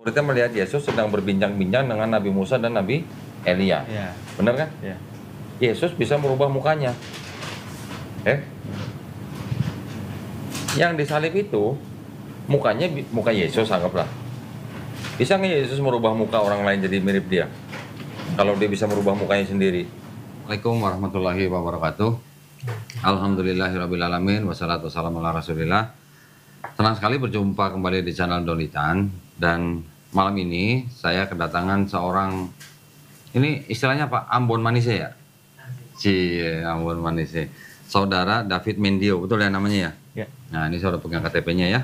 Kita melihat Yesus sedang berbincang-bincang dengan Nabi Musa dan Nabi Elia. Ya. Benar kan? Ya. Yesus bisa merubah mukanya. Yang disalib itu mukanya muka Yesus, anggaplah. Bisa nggak Yesus merubah muka orang lain jadi mirip dia? Kalau dia bisa merubah mukanya sendiri. Assalamualaikum warahmatullahi wabarakatuh. Alhamdulillahirrabbilalamin. Wassalatu wassalamu ala rasulillah. Senang sekali berjumpa kembali di channel Donitan. Dan malam ini saya kedatangan seorang, ini istilahnya apa? Ambon Manise ya? Cie, Ambon Manise. Saudara David Mendio, betul ya namanya ya? Ya. Nah, ini saudara pegang KTP-nya ya.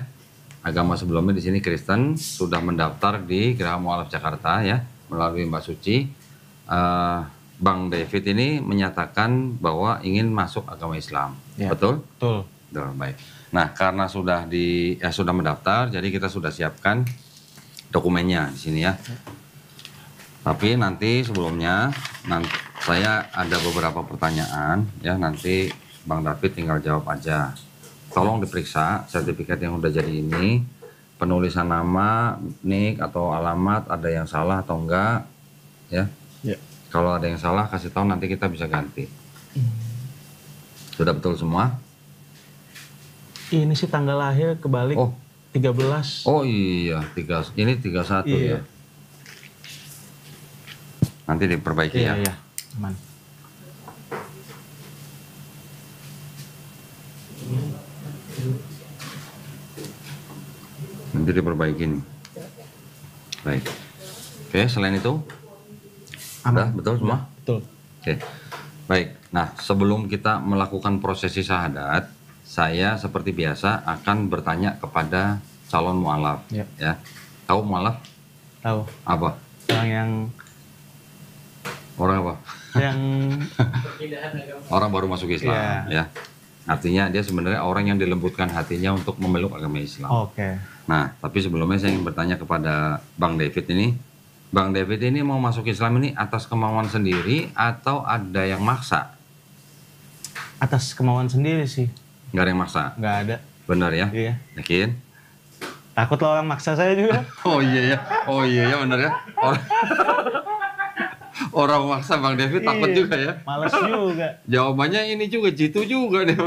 Agama sebelumnya di sini Kristen, sudah mendaftar di Geraha Mu'alaf Jakarta ya, melalui Mbak Suci. Bang David ini menyatakan bahwa ingin masuk agama Islam, ya. Betul? Betul. Betul, baik. Nah, karena sudah sudah mendaftar, jadi kita sudah siapkan dokumennya di sini ya. Tapi nanti sebelumnya, saya ada beberapa pertanyaan ya, nanti Bang David tinggal jawab aja. Tolong diperiksa sertifikat yang udah jadi ini, penulisan nama, nik atau alamat ada yang salah atau enggak ya. Ya. Kalau ada yang salah kasih tahu, nanti kita bisa ganti. Sudah betul semua? Ini sih tanggal lahir kebalik. Oh. 13. Oh iya, ini 31 iya. Ya. Nanti diperbaiki iya, ya. Iya, aman. Nanti diperbaiki nih. Baik. Oke, selain itu? Aman. Betul semua? Betul. Oke. Baik. Nah, sebelum kita melakukan prosesi syahadat, saya seperti biasa akan bertanya kepada calon mu'alaf. Ya. Ya. Tahu mu'alaf? Tahu. Apa? Orang apa? Yang Orang baru masuk Islam ya. Artinya dia sebenarnya orang yang dilembutkan hatinya untuk memeluk agama Islam. Oke. Nah, tapi sebelumnya saya ingin bertanya kepada Bang David ini. Bang David ini mau masuk Islam ini atas kemauan sendiri atau ada yang maksa? Atas kemauan sendiri sih. Nggak ada yang maksa? Nggak ada. Benar ya? Iya. Yakin? Takut lo orang maksa saya juga. Oh iya ya, benar ya. Orang maksa Bang David takut juga ya. Males juga. Jawabannya ini juga, jitu juga nih.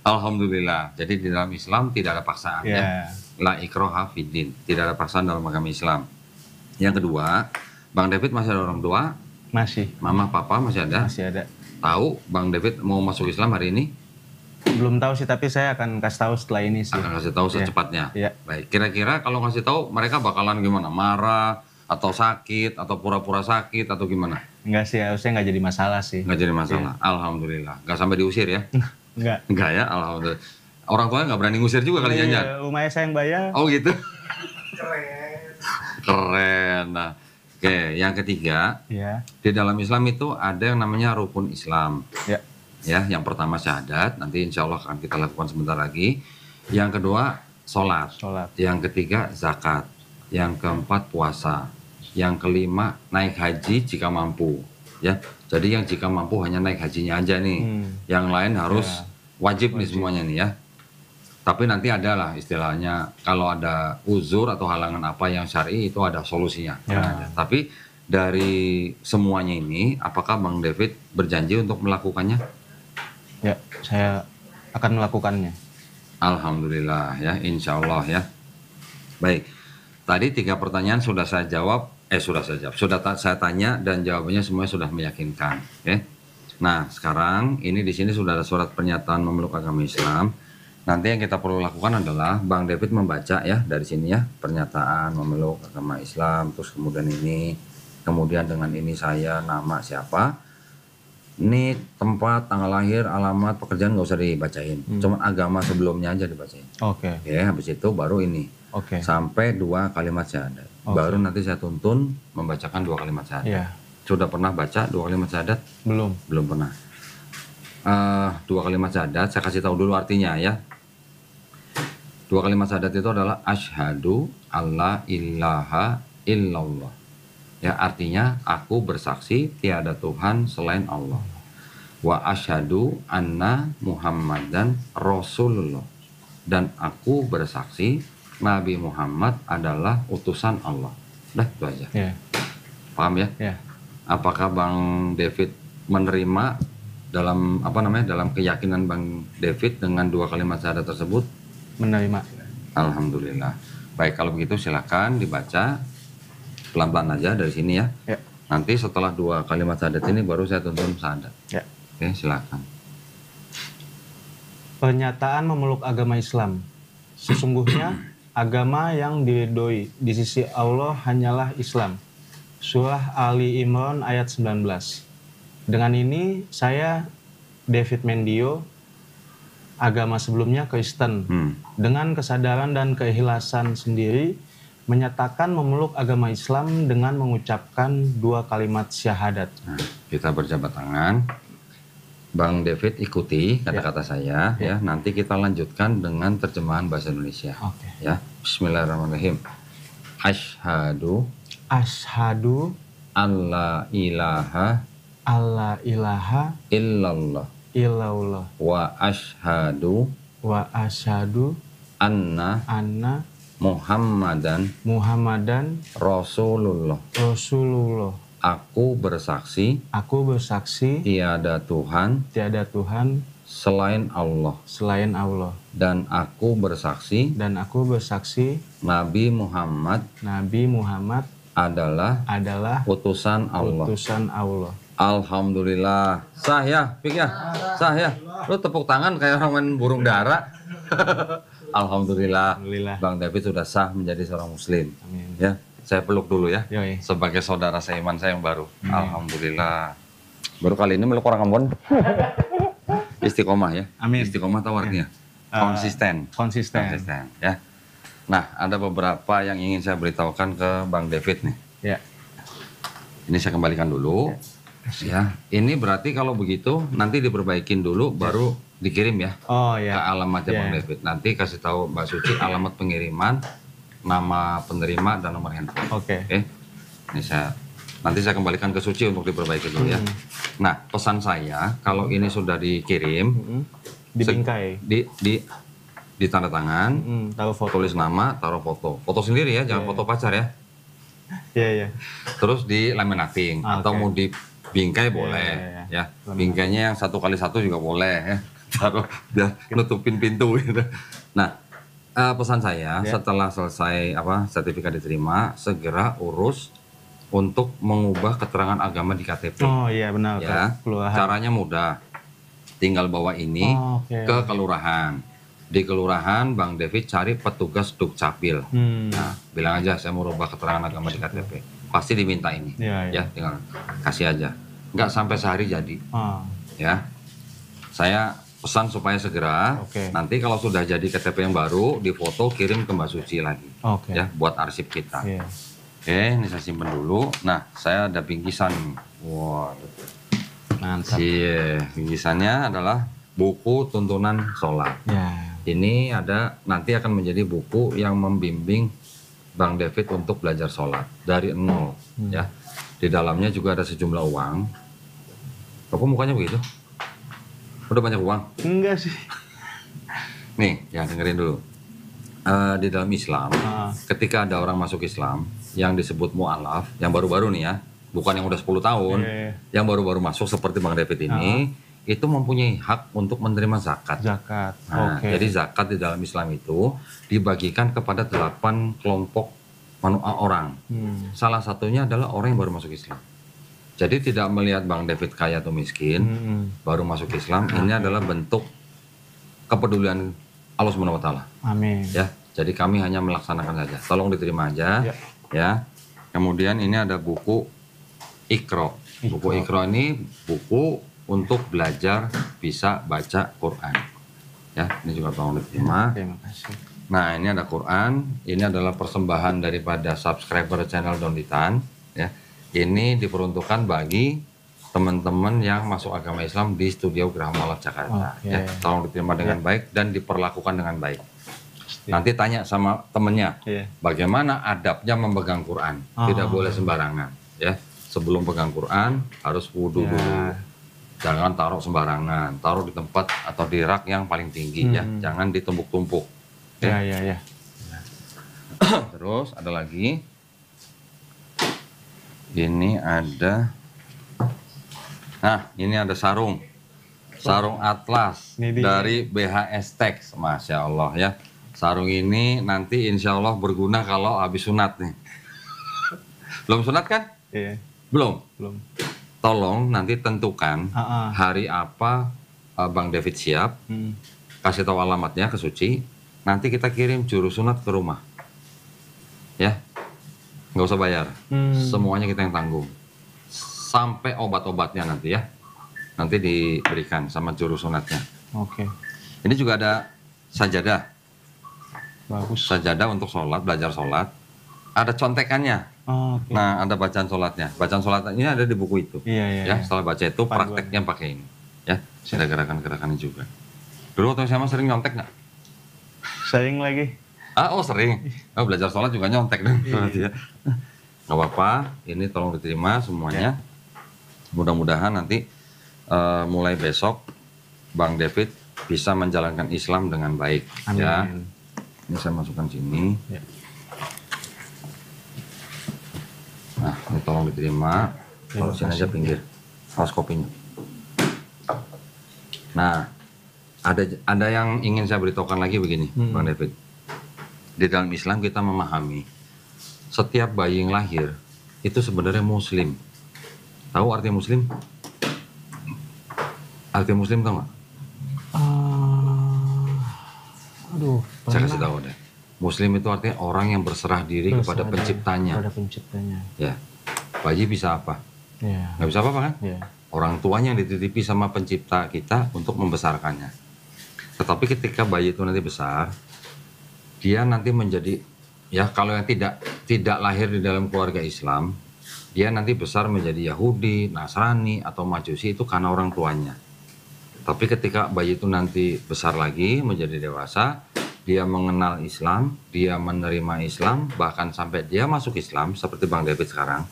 Alhamdulillah. Jadi di dalam Islam tidak ada paksaan ya. La ikraha fiddin. Tidak ada paksaan dalam agama Islam. Yang kedua, Bang David masih ada orang tua? Masih. Mama, papa masih ada? Masih ada. Tahu Bang David mau masuk Islam hari ini? Belum tahu sih, tapi saya akan kasih tahu setelah ini sih. Akan kasih tahu secepatnya. Iya. Baik. Kira-kira kalau ngasih tahu mereka bakalan gimana? Marah atau sakit atau pura-pura sakit atau gimana? Enggak sih, harusnya nggak jadi masalah sih. Nggak jadi masalah. Iya. Alhamdulillah. Nggak sampai diusir ya? Enggak. Enggak ya? Alhamdulillah. Orang tuanya nggak berani ngusir juga kali jangan? Iya, rumahnya saya yang bayar. Oh gitu? Keren. Nah, oke. Yang ketiga, Iya. di dalam Islam itu ada yang namanya rukun Islam. Ya. Ya, yang pertama syahadat, nanti insya Allah akan kita lakukan sebentar lagi. Yang kedua, sholat. Yang ketiga, zakat. Yang keempat, puasa. Yang kelima, naik haji jika mampu. Ya, jadi yang jika mampu hanya naik hajinya aja nih. Yang lain harus wajib nih semuanya nih ya. Tapi nanti ada lah istilahnya, kalau ada uzur atau halangan apa yang syar'i itu ada solusinya. Ya. Tapi dari semuanya ini, apakah Bang David berjanji untuk melakukannya? Ya, saya akan melakukannya. Alhamdulillah ya, insya Allah ya. Baik, tadi 3 pertanyaan sudah saya jawab, sudah saya tanya dan jawabannya semuanya sudah meyakinkan. Ya. Nah, sekarang ini di sini sudah ada surat pernyataan memeluk agama Islam. Nanti yang kita perlu lakukan adalah Bang David membaca ya dari sini ya, pernyataan memeluk agama Islam, terus kemudian ini, kemudian dengan ini saya, nama siapa, ini tempat, tanggal lahir, alamat, pekerjaan nggak usah dibacain, cuma agama sebelumnya aja dibacain. Oke. Ya, habis itu baru ini. Oke. Sampai 2 kalimat syahadat. Baru nanti saya tuntun membacakan 2 kalimat syahadat. Iya. Sudah pernah baca 2 kalimat syahadat? Belum. Belum pernah. 2 kalimat syahadat saya kasih tahu dulu artinya ya. 2 kalimat syahadat itu adalah asyhadu alla ilaha illallah. Ya, artinya aku bersaksi tiada Tuhan selain Allah. Wa asyhadu anna Muhammadan Rasulullah. Dan aku bersaksi Nabi Muhammad adalah utusan Allah. Dah itu aja. Ya. Paham ya? Ya. Apakah Bang David menerima dalam dalam keyakinan Bang David dengan dua kalimat syahadat tersebut? Menerima. Alhamdulillah. Baik, kalau begitu silakan dibaca pelan-pelan aja dari sini ya. Ya. Nanti setelah dua kalimat syahadat ini baru saya tuntun syahadat. Ya. Oke, silakan. Pernyataan memeluk agama Islam. Sesungguhnya agama yang diridhoi di sisi Allah hanyalah Islam. Surah Ali Imran ayat 19. Dengan ini saya David Mendio, agama sebelumnya Kristen, dengan kesadaran dan keikhlasan sendiri menyatakan memeluk agama Islam dengan mengucapkan dua kalimat syahadat. Nah, kita berjabat tangan. Bang David ikuti kata-kata saya ya. Nanti kita lanjutkan dengan terjemahan bahasa Indonesia. Oke. Ya. Bismillahirrahmanirrahim. Asyhadu alla ilaha illallah wa asyhadu anna Muhammadan Rasulullah. Aku bersaksi tiada Tuhan selain Allah. Dan aku bersaksi Nabi Muhammad adalah utusan Allah. Alhamdulillah. Sah ya, Pik ya? Sah ya. Lu tepuk tangan kayak orang main burung dara. Alhamdulillah. Bang David sudah sah menjadi seorang muslim. Amin. Ya, saya peluk dulu ya. Yoi. Sebagai saudara seiman saya yang baru. Alhamdulillah. Baru kali ini meluk orang Ambon. Istiqomah ya. Amin. Istiqomah tahu artinya? Konsisten ya. Nah, ada beberapa yang ingin saya beritahukan ke Bang David nih. Ya. Ini saya kembalikan dulu. Ya, ini berarti kalau begitu nanti diperbaikin dulu baru dikirim ya. Oh Ke ya. alamatnya Bang David. Nanti kasih tahu Mbak Suci alamat pengiriman, nama penerima dan nomor handphone. Oke. Oke. Ini nanti saya kembalikan ke Suci untuk diperbaiki dulu ya. Nah, pesan saya kalau ini sudah dikirim Dibingkai. di tanda tangan, Taruh foto. tulis nama, taruh foto. Foto sendiri ya, jangan foto pacar ya. Iya. Terus di laminating atau mau dibingkai boleh ya. Bingkainya yang 1x1 juga boleh ya. Taruh biar nutupin pintu gitu. Nah, pesan saya setelah selesai sertifikat diterima, segera urus untuk mengubah keterangan agama di KTP. Oh iya benar. Ya. Caranya mudah. Tinggal bawa ini ke kelurahan. Di kelurahan Bang David cari petugas Dukcapil. Nah, bilang aja saya mau rubah keterangan agama di KTP. Pasti diminta ini. Ya, tinggal kasih aja. Nggak sampai sehari jadi. Ya. Saya pesan supaya segera. Nanti kalau sudah jadi KTP yang baru, difoto kirim ke Mbak Suci lagi. Ya, buat arsip kita. Oke, ini saya simpan dulu. Nah, saya ada bingkisan. Wah, mantap. Iya, bingkisannya adalah buku tuntunan sholat. Ini nanti akan menjadi buku yang membimbing Bang David untuk belajar sholat dari nol. Ya, di dalamnya juga ada sejumlah uang. Kok mukanya begitu? Udah banyak uang? Enggak sih. Nih, ya dengerin dulu. Di dalam Islam, ketika ada orang masuk Islam yang disebut mu'alaf, yang baru-baru nih ya, bukan yang udah 10 tahun, yang baru-baru masuk seperti Bang David ini, itu mempunyai hak untuk menerima zakat. Nah, jadi zakat di dalam Islam itu dibagikan kepada 8 kelompok orang. Salah satunya adalah orang yang baru masuk Islam. Jadi tidak melihat Bang David kaya atau miskin, baru masuk Islam, ini adalah bentuk kepedulian Allah Subhanahu wa taala. Amin. Ya, jadi kami hanya melaksanakan saja. Tolong diterima aja. Ya. Kemudian ini ada buku Iqra. Buku Iqra ini buku untuk belajar bisa baca Quran. Ya, ini juga tolong diterima. Terima kasih. Nah, ini ada Quran. Ini adalah persembahan daripada subscriber channel Donditan. Ya, ini diperuntukkan bagi teman-teman yang masuk agama Islam di Studio Graha Mu'alaf Jakarta. Ya, tolong diterima dengan baik dan diperlakukan dengan baik. Nanti tanya sama temennya, bagaimana adabnya memegang Quran. Tidak boleh sembarangan. Ya, sebelum pegang Quran harus wudhu dulu. Jangan taruh sembarangan, taruh di tempat atau di rak yang paling tinggi ya, jangan ditumpuk-tumpuk. Ya. Terus ada lagi. Ini ada. Nah, ini ada sarung. Sarung atlas Ini dia. dari BHS Tex. Masya Allah ya. Sarung ini nanti insya Allah berguna kalau habis sunat nih. Belum sunat kan? Iya, Belum. belum. Tolong nanti tentukan hari apa Bang David siap. Kasih tahu alamatnya ke Suci. Nanti kita kirim juru sunat ke rumah. Ya. Nggak usah bayar. Semuanya kita yang tanggung. Sampai obat-obatnya nanti ya. Nanti diberikan sama juru sunatnya. Oke, Ini juga ada sajadah. bagus. Sajadah untuk sholat, belajar sholat. Ada contekannya. Oke. Nah, ada bacaan sholatnya. Bacaan sholat ini ada di buku itu. Iya, iya. Ya, iya. setelah baca itu prakteknya pakai ini. Ya, ada gerakan-gerakannya juga. Dulu waktu sama sering nyontek nggak? Sering lagi. Oh sering. Oh, belajar sholat juga nyontek dong. Berarti ya. Nggak apa-apa. Ini tolong diterima semuanya. Mudah-mudahan nanti mulai besok Bang David bisa menjalankan Islam dengan baik. Amin. Ya. Ini saya masukkan sini. Ya. Nah, ini tolong diterima. Terima Taruh sini kasih. aja pinggir. Awas kopinya. Nah, ada yang ingin saya beritahukan lagi begini, Bang David. Di dalam Islam kita memahami setiap bayi yang lahir itu sebenarnya Muslim. Tahu arti Muslim? Arti Muslim tahu nggak? Aduh, Saya kasih tahu deh. Muslim itu artinya orang yang berserah diri kepada penciptanya. Kepada penciptanya. Ya, bayi bisa apa? Ya. Nggak bisa apa-apa kan? Ya. Orang tuanya yang dititipi sama pencipta kita untuk membesarkannya. Tetapi ketika bayi itu nanti besar, dia nanti menjadi, ya kalau yang tidak lahir di dalam keluarga Islam, dia nanti besar menjadi Yahudi, Nasrani atau Majusi itu karena orang tuanya. Tapi ketika bayi itu nanti besar lagi menjadi dewasa, dia mengenal Islam, dia menerima Islam, bahkan sampai dia masuk Islam seperti Bang David sekarang.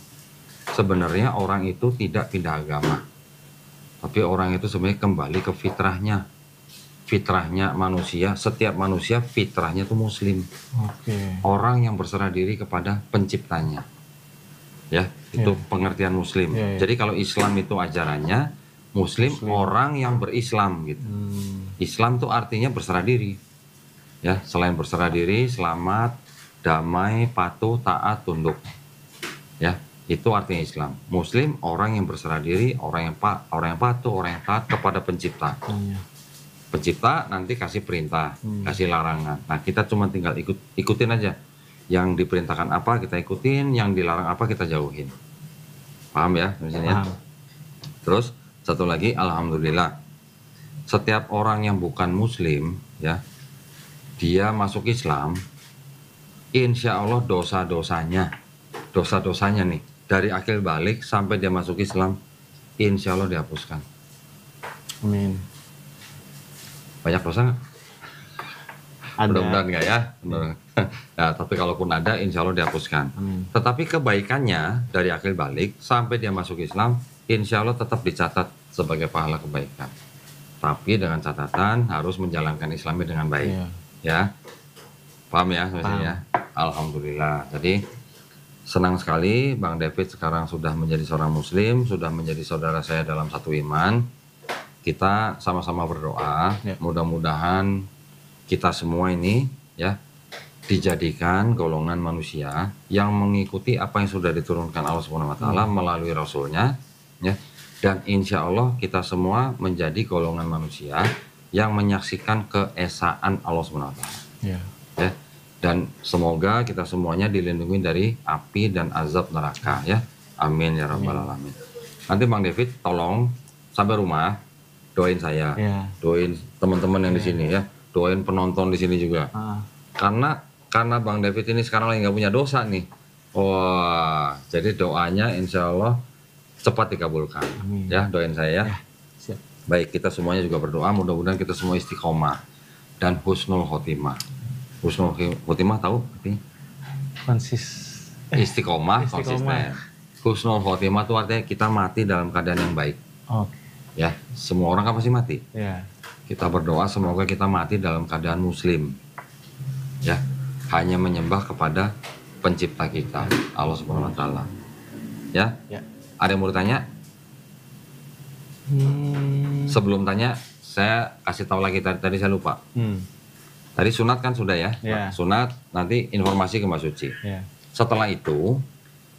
Sebenarnya orang itu tidak pindah agama, tapi orang itu sebenarnya kembali ke fitrahnya. Fitrahnya manusia, setiap manusia fitrahnya itu Muslim. Oke. Orang yang berserah diri kepada penciptanya. Ya, itu pengertian Muslim. Ya, ya. Jadi kalau Islam itu ajarannya Muslim, orang yang berislam gitu. Islam itu artinya berserah diri. Ya, selain berserah diri, selamat, damai, patuh, taat, tunduk. Ya, itu artinya Islam. Muslim orang yang berserah diri, orang yang patuh, orang yang taat kepada pencipta. Pencipta nanti kasih perintah, kasih larangan. Nah, kita cuma tinggal ikutin aja. Yang diperintahkan apa kita ikutin, yang dilarang apa kita jauhin. Paham ya? Misalnya. Paham. Terus satu lagi, alhamdulillah. Setiap orang yang bukan Muslim, ya, dia masuk Islam, insya Allah dosa-dosanya nih dari akil balik sampai dia masuk Islam, insya Allah dihapuskan. Amin. Banyak dosa nggak? Ada. Mudah-mudahan nggak ya. Nah, tapi kalaupun ada, insya Allah dihapuskan. Amin. Tetapi kebaikannya dari akil balik sampai dia masuk Islam, insya Allah tetap dicatat sebagai pahala kebaikan. Tapi dengan catatan harus menjalankan Islamnya dengan baik. Iya. Ya, paham ya maksudnya? Alhamdulillah. Jadi senang sekali Bang David sekarang sudah menjadi seorang Muslim, sudah menjadi saudara saya dalam satu iman. Kita sama-sama berdoa, mudah-mudahan kita semua ini ya dijadikan golongan manusia yang mengikuti apa yang sudah diturunkan Allah Subhanahu Wa Taala melalui Rasulnya, ya. Dan insya Allah kita semua menjadi golongan manusia yang menyaksikan keesaan Allah Subhanahu Wa Taala. Ya. Ya. Dan semoga kita semuanya dilindungi dari api dan azab neraka ya. Amin ya rabbal alamin. Nanti Bang David tolong sampai rumah doain saya, doain teman-teman yang di sini ya, doain penonton di sini juga. Karena Bang David ini sekarang lagi nggak punya dosa nih. Wah, jadi doanya insya Allah cepat dikabulkan. Amin. Ya, doain saya ya. Siap. Baik, kita semuanya juga berdoa, mudah-mudahan kita semua istiqomah dan husnul khotimah. Husnul khotimah tahu? Istiqomah, konsisten. Husnul khotimah itu artinya kita mati dalam keadaan yang baik. Oke. Ya, semua orang kan pasti mati. Ya. Kita berdoa semoga kita mati dalam keadaan Muslim. Ya, hanya menyembah kepada pencipta kita, Allah Subhanahu wa taala. Ya? Ya. Ada yang mau ditanya? Sebelum tanya, saya kasih tahu lagi tadi saya lupa. Tadi sunat kan sudah ya? Ya. Sunat, nanti informasi ke Mbak Suci. Ya. Setelah itu,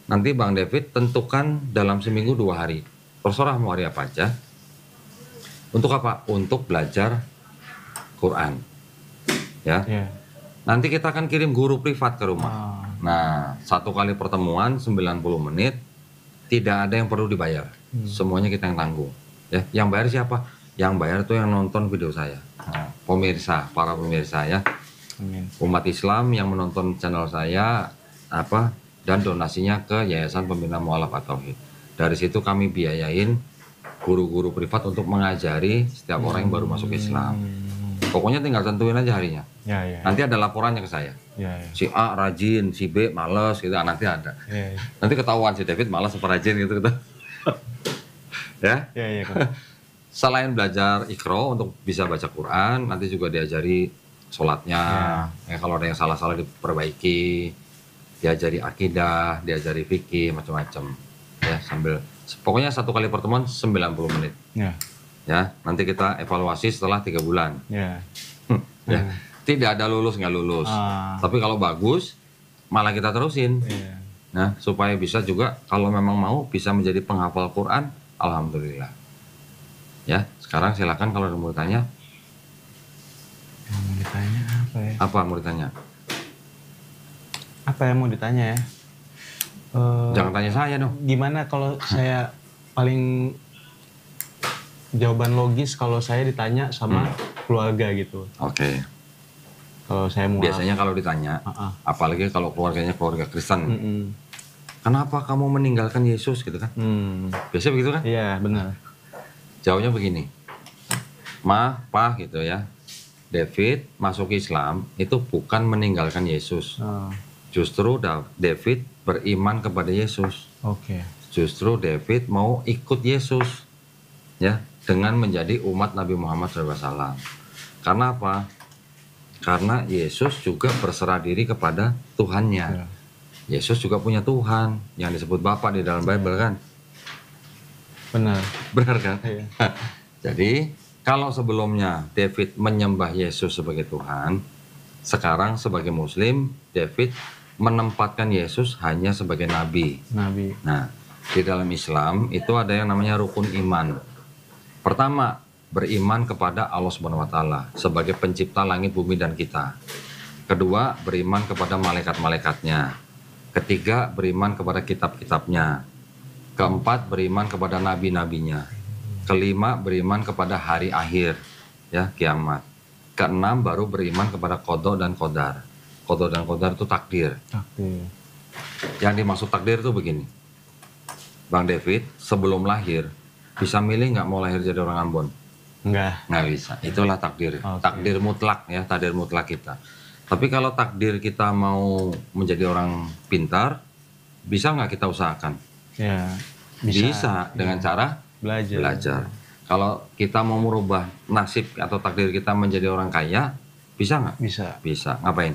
nanti Bang David tentukan dalam seminggu 2 hari. Terserah mau hari apa aja. Untuk apa? Untuk belajar Quran. Ya. Ya. Nanti kita akan kirim guru privat ke rumah. Nah, 1 kali pertemuan 90 menit, tidak ada yang perlu dibayar. Semuanya kita yang tanggung. Ya, yang bayar siapa? Yang bayar itu yang nonton video saya. Pemirsa, para pemirsa ya. Amin. Umat Islam yang menonton channel saya dan donasinya ke Yayasan Pembina Mu'alaf At-Tauhid. Dari situ kami biayain guru-guru privat untuk mengajari setiap orang yang baru masuk Islam. Pokoknya tinggal tentuin aja harinya. Ya. Nanti ada laporannya ke saya. Ya. Si A rajin, si B males gitu, nanti ada. Ya. Nanti ketahuan si David malas apa rajin gitu. Ya. Ya. Selain belajar Iqra untuk bisa baca Quran, nanti juga diajari sholatnya. Ya, kalau ada yang salah-salah diperbaiki, diajari akidah, diajari fikih, macam-macam. Ya, pokoknya 1 kali pertemuan 90 menit. Ya, nanti kita evaluasi setelah 3 bulan. Ya. Tidak ada lulus nggak lulus. Tapi kalau bagus, malah kita terusin. Ya. Nah, supaya bisa juga kalau memang mau bisa menjadi penghafal Quran, alhamdulillah. Ya, sekarang silakan kalau ada mau tanya. Yang mau ditanya apa ya? Apa mau ditanya? Apa yang mau ditanya ya? Jangan tanya saya dong. Gimana kalau saya paling jawaban logis kalau saya ditanya sama keluarga gitu. Oke. Kalau saya mau Biasanya kalau ditanya, apalagi kalau keluarganya keluarga Kristen, kenapa kamu meninggalkan Yesus gitu kan? Biasanya begitu kan? Iya, benar. Jawabnya begini, Ma, Pa gitu ya, David masuk Islam itu bukan meninggalkan Yesus. Justru David beriman kepada Yesus. Oke. Justru David mau ikut Yesus, ya, dengan menjadi umat Nabi Muhammad SAW. Karena apa? Karena Yesus juga berserah diri kepada Tuhannya. Ya. Yesus juga punya Tuhan yang disebut Bapa di dalam Bible kan? Benar kan? Iya. Jadi kalau sebelumnya David menyembah Yesus sebagai Tuhan, sekarang sebagai Muslim David menempatkan Yesus hanya sebagai Nabi. Nah, di dalam Islam itu ada yang namanya rukun iman. Pertama, beriman kepada Allah Subhanahu wa taala sebagai pencipta langit, bumi dan kita. Kedua, beriman kepada malaikat-malaikatnya. Ketiga, beriman kepada kitab-kitabnya. Keempat, beriman kepada nabi-nabinya. Kelima, beriman kepada hari akhir, ya, kiamat. Keenam, baru beriman kepada qada dan qadar. Qada dan qadar itu takdir. Yang dimaksud takdir itu begini. Bang David, sebelum lahir, bisa milih nggak mau lahir jadi orang Ambon? Nggak bisa. Itulah takdir. Takdir mutlak ya, takdir mutlak kita. Tapi kalau takdir kita mau menjadi orang pintar, bisa nggak kita usahakan? Ya, bisa dengan cara belajar. Kalau kita mau merubah nasib atau takdir kita menjadi orang kaya, bisa nggak? Bisa. Ngapain?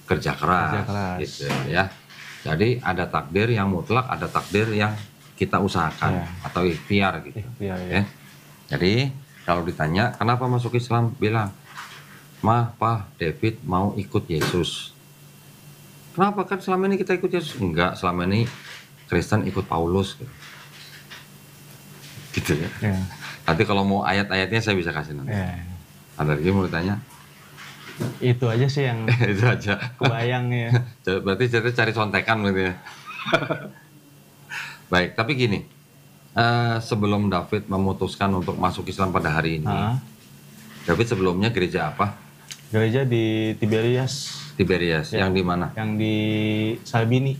Kerja keras. Gitu ya. Jadi ada takdir yang mutlak, ada takdir yang kita usahakan atau ikhtiar gitu. Ya. Jadi kalau ditanya kenapa masuk Islam, bilang, Ma, Pa, David mau ikut Yesus. Kenapa? Kan selama ini kita ikut Yesus. Enggak, selama ini Kristen ikut Paulus gitu ya. Nanti kalau mau ayat-ayatnya saya bisa kasih nanti. Ada lagi mau ditanya? Itu aja sih yang itu aja kebayang ya. Berarti cari contekan gitu ya. Baik, tapi gini, sebelum David memutuskan untuk masuk Islam pada hari ini, David sebelumnya gereja apa? Gereja di Tiberias. Ya. Yang di mana? Yang di Salbini.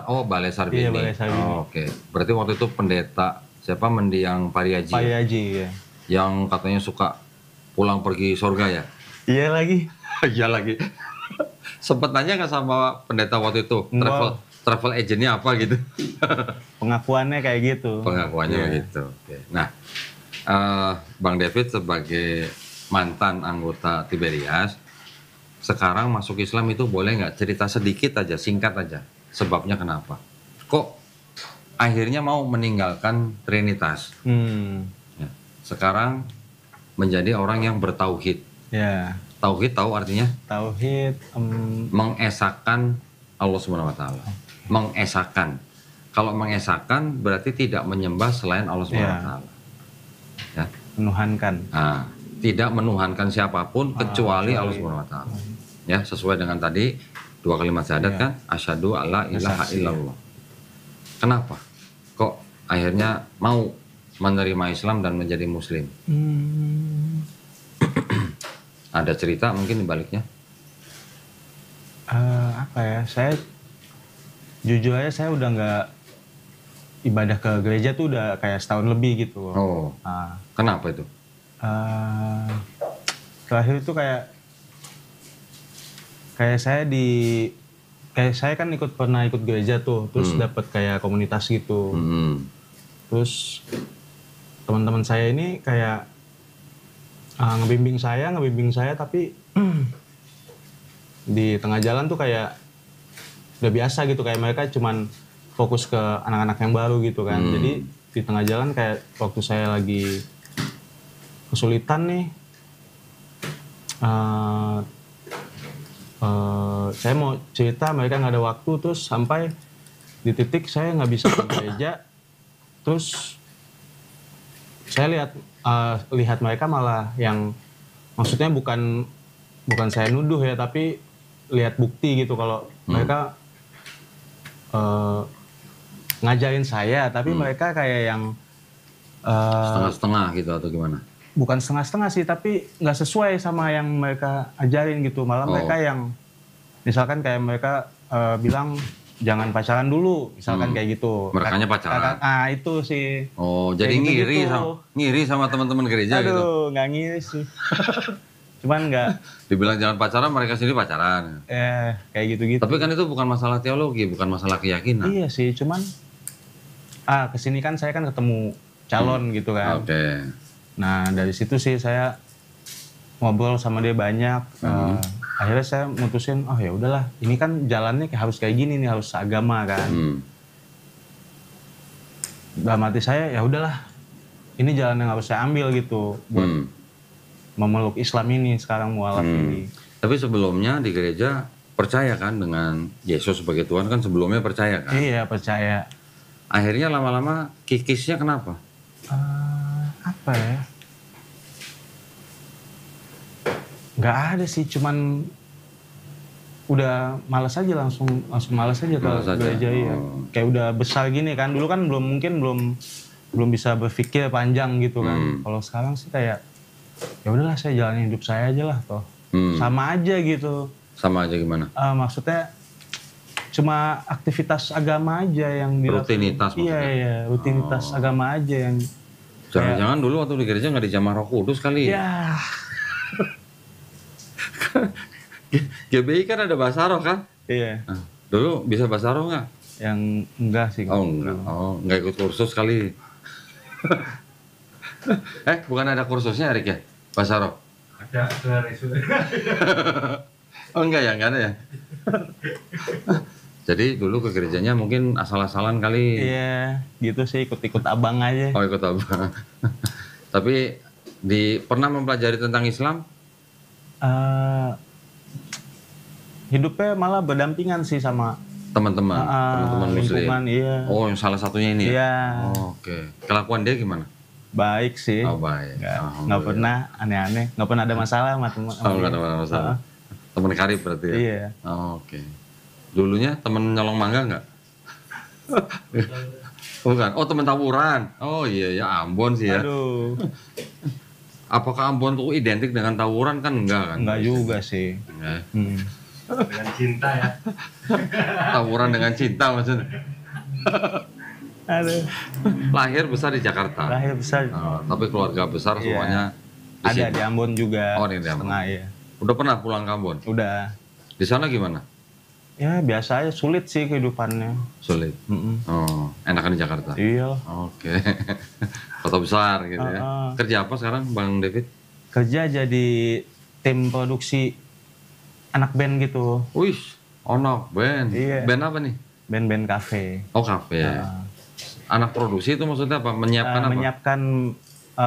Balai Sarbini. Iya, Balai Sarbini. Oke. Berarti waktu itu pendeta siapa? Mendiang Pariaji. Ya? Yang katanya suka pulang pergi surga ya? Iya lagi. Iya lagi. Sempet nanya nggak sama pendeta waktu itu? Travel agentnya apa gitu? Pengakuannya kayak gitu. Pengakuannya begitu. Oke. Nah, Bang David sebagai mantan anggota Tiberias, sekarang masuk Islam itu boleh nggak cerita sedikit aja, singkat aja, sebabnya kenapa? Kok akhirnya mau meninggalkan Trinitas? Ya. Sekarang menjadi orang yang bertauhid. Ya. Tauhid tahu artinya? Tauhid Mengesahkan Allah Subhanahu wa taala. Mengesahkan. Kalau mengesahkan berarti tidak menyembah selain Allah Subhanahu wa taala. Ya. Menuhankan. Nah, tidak menuhankan siapapun kecuali Allah Subhanahu wa taala. Ya, sesuai dengan tadi 2 kalimat syahadat kan, asyhadu alla ilaha illallah. Kenapa? Kok akhirnya mau menerima Islam dan menjadi muslim? Ada cerita mungkin di baliknya? Apa ya? Saya jujur aja saya udah nggak ibadah ke gereja tuh udah kayak setahun lebih gitu. Oh. Kenapa itu? Terakhir itu kayak saya kan pernah ikut gereja tuh, terus dapat kayak komunitas gitu. Terus teman-teman saya ini kayak ngebimbing saya tapi di tengah jalan tuh kayak udah biasa gitu, kayak mereka cuman fokus ke anak-anak yang baru gitu kan. Jadi di tengah jalan kayak waktu saya lagi kesulitan nih, saya mau cerita, mereka nggak ada waktu, terus sampai di titik saya nggak bisa ke gereja, terus saya lihat mereka malah yang, maksudnya bukan saya nuduh ya, tapi lihat bukti gitu kalau mereka ngajarin saya, tapi mereka kayak yang setengah-setengah gitu atau gimana? Bukan setengah-setengah sih, tapi nggak sesuai sama yang mereka ajarin gitu. Malah mereka yang, misalkan kayak mereka bilang jangan pacaran dulu, misalkan kayak gitu. Merekanya pacaran. Itu sih. Oh, jadi ngiri sama teman-teman gereja gitu. Aduh, nggak ngiri sih. Cuman nggak. Dibilang jangan pacaran, mereka sendiri pacaran. Kayak gitu-gitu. Tapi kan itu bukan masalah teologi, bukan masalah keyakinan. Iya sih, cuman kesini kan saya kan ketemu calon gitu kan. Oke. Nah dari situ sih saya ngobrol sama dia banyak. Akhirnya saya mutusin, oh ya udahlah, ini kan jalannya harus kayak gini nih, harus seagama kan. Dalam hati saya ya udahlah, ini jalan yang harus saya ambil gitu buat memeluk Islam ini sekarang, mualaf ini. Tapi sebelumnya di gereja percaya kan dengan Yesus sebagai Tuhan, kan sebelumnya percaya kan? Iya percaya. Akhirnya lama-lama kikisnya kenapa? Apa ya? Nggak ada sih, cuman udah malas aja, langsung malas aja ke gereja ya. Kayak udah besar gini kan, dulu kan belum bisa berpikir panjang gitu kan. Kalau sekarang sih kayak ya udahlah, saya jalanin hidup saya aja lah toh. Sama aja gitu. Sama aja gimana? Maksudnya cuma aktivitas agama aja yang rutinitas maksudnya? Iya, rutinitas agama aja yang. Jangan-jangan dulu waktu di gereja nggak dijamah Roh Kudus kali ya? GBI kan ada bahasa roh kan? Iya. Nah, dulu bisa bahasa roh nggak? Yang enggak sih. Nggak ikut kursus kali. Bukan ada kursusnya Erik ya? Bahasa roh? Ada Oh enggak ya, enggak ada ya? Jadi dulu ke gerejanya mungkin asal-asalan kali. Iya, gitu sih, ikut-ikut abang aja. Oh, ikut abang. Tapi pernah mempelajari tentang Islam? Hidupnya malah berdampingan sih sama teman-teman muslim. Iya. Oh, yang salah satunya ini ya? Iya. Oh, oke. Kelakuan dia gimana? Baik sih. Oh, baik. Nggak pernah aneh-aneh, nggak pernah ada masalah sama teman. Oh, nggak ada masalah. Teman karib berarti ya? Iya. Oh, oke. Dulunya temen nyolong mangga nggak? Bukan. Oh, temen tawuran. Oh iya ya, Ambon sih ya. Aduh. Apakah Ambon tuh identik dengan tawuran? Kan enggak kan? Enggak juga sih. Enggak. Dengan cinta ya. Tawuran dengan cinta maksudnya. Aduh. Lahir besar di Jakarta. Lahir besar. Tapi keluarga besar semuanya ada di Ambon juga. Oh, di Ambon. Setengah ya. Udah pernah pulang ke Ambon? Udah. Di sana gimana? Ya biasa aja, sulit sih kehidupannya. Sulit. Oh, enakan di Jakarta. Iya. Oke. Kota besar gitu ya. Kerja apa sekarang Bang David? Kerja jadi tim produksi anak band gitu, Wih, anak band. Iya. Band apa nih? band-band kafe. Oh, kafe. Anak produksi itu maksudnya apa? Menyiapkan apa? Menyiapkan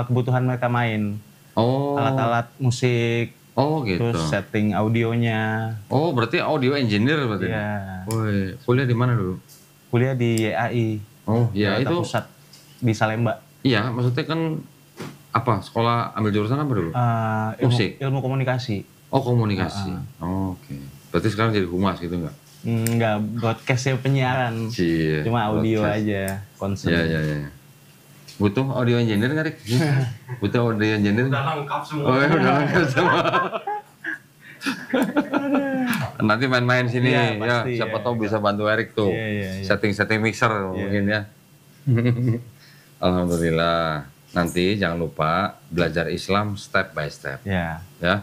kebutuhan mereka main, Oh, alat-alat musik, oh gitu. terus setting audionya. Oh, berarti audio engineer berarti. Iya. Woi, kuliah di mana dulu? Kuliah di YAI, Oh, ya Jakarta itu. Pusat, di Salemba. Iya, maksudnya kan apa? Sekolah ambil jurusan apa dulu? Musik. Ilmu komunikasi. Oh, komunikasi. Oh, oke. Berarti sekarang jadi humas gitu nggak? Enggak, broadcastnya penyiaran. Iya. Cuma audio broadcast. aja, concern. Iya, iya, iya. Butuh audio engineer nggak, Rik? Butuh audio engineer? Udah lengkap semua. Oh, ya, udah lengkap semua. Nanti main-main sini Iya, ya. pasti, Siapa iya. tahu bisa bantu Erik tuh. Iya, iya, iya. Setting-setting mixer mungkin ya. Alhamdulillah. Nanti jangan lupa belajar Islam step by step Ya. ya.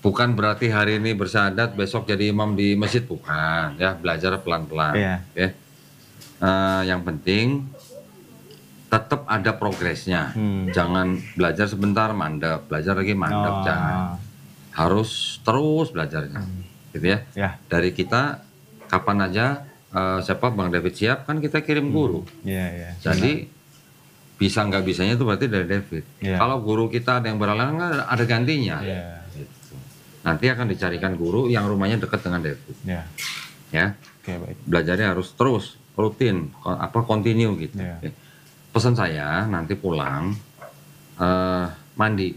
Bukan berarti hari ini bersyahadat besok jadi imam di masjid, bukan ya. Belajar pelan-pelan. Iya. Ya. Yang penting tetap ada progresnya. Jangan belajar sebentar mandek, belajar lagi mandek, jangan. Harus terus belajarnya, gitu ya. Ya. Dari kita kapan aja siapa Bang David siap kan kita kirim guru. Iya, iya. Jadi bisa nggak bisanya itu berarti dari David. Iya. Kalau guru kita ada yang berhalangan kan ada gantinya. Iya. Gitu. Nanti akan dicarikan guru yang rumahnya dekat dengan David. Ya. Ya, Oke, baik. belajarnya harus terus, rutin, continue gitu. Iya. Oke. Pesan saya nanti pulang mandi,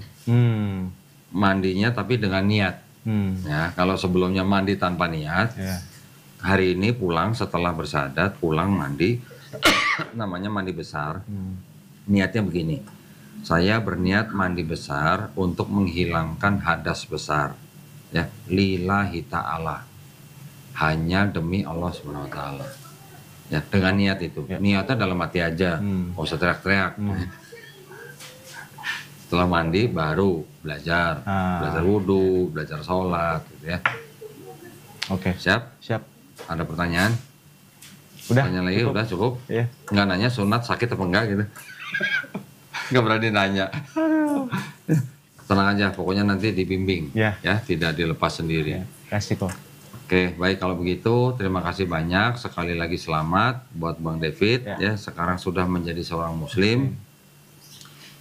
mandinya tapi dengan niat. Ya, kalau sebelumnya mandi tanpa niat, Ya. hari ini pulang setelah bersyahadat, pulang mandi, namanya mandi besar. Niatnya begini, saya berniat mandi besar untuk menghilangkan hadas besar. Ya, lillahi ta'ala, hanya demi Allah Subhanahu wa Ta'ala. Ya, dengan niat itu. Niatnya dalam hati aja, nggak usah teriak-teriak. Setelah mandi baru belajar, belajar wudhu, belajar sholat, gitu ya. Oke. Siap? Siap. Ada pertanyaan? Udah. Tanya lagi, udah cukup? Iya. Nggak nanya sunat sakit apa enggak gitu? Nggak berani nanya. Tenang aja, pokoknya nanti dibimbing, Ya. ya, tidak dilepas sendiri. Ya. Kasih kok. Oke, baik kalau begitu, terima kasih banyak. Sekali lagi selamat buat Bang David, ya, sekarang sudah menjadi seorang Muslim.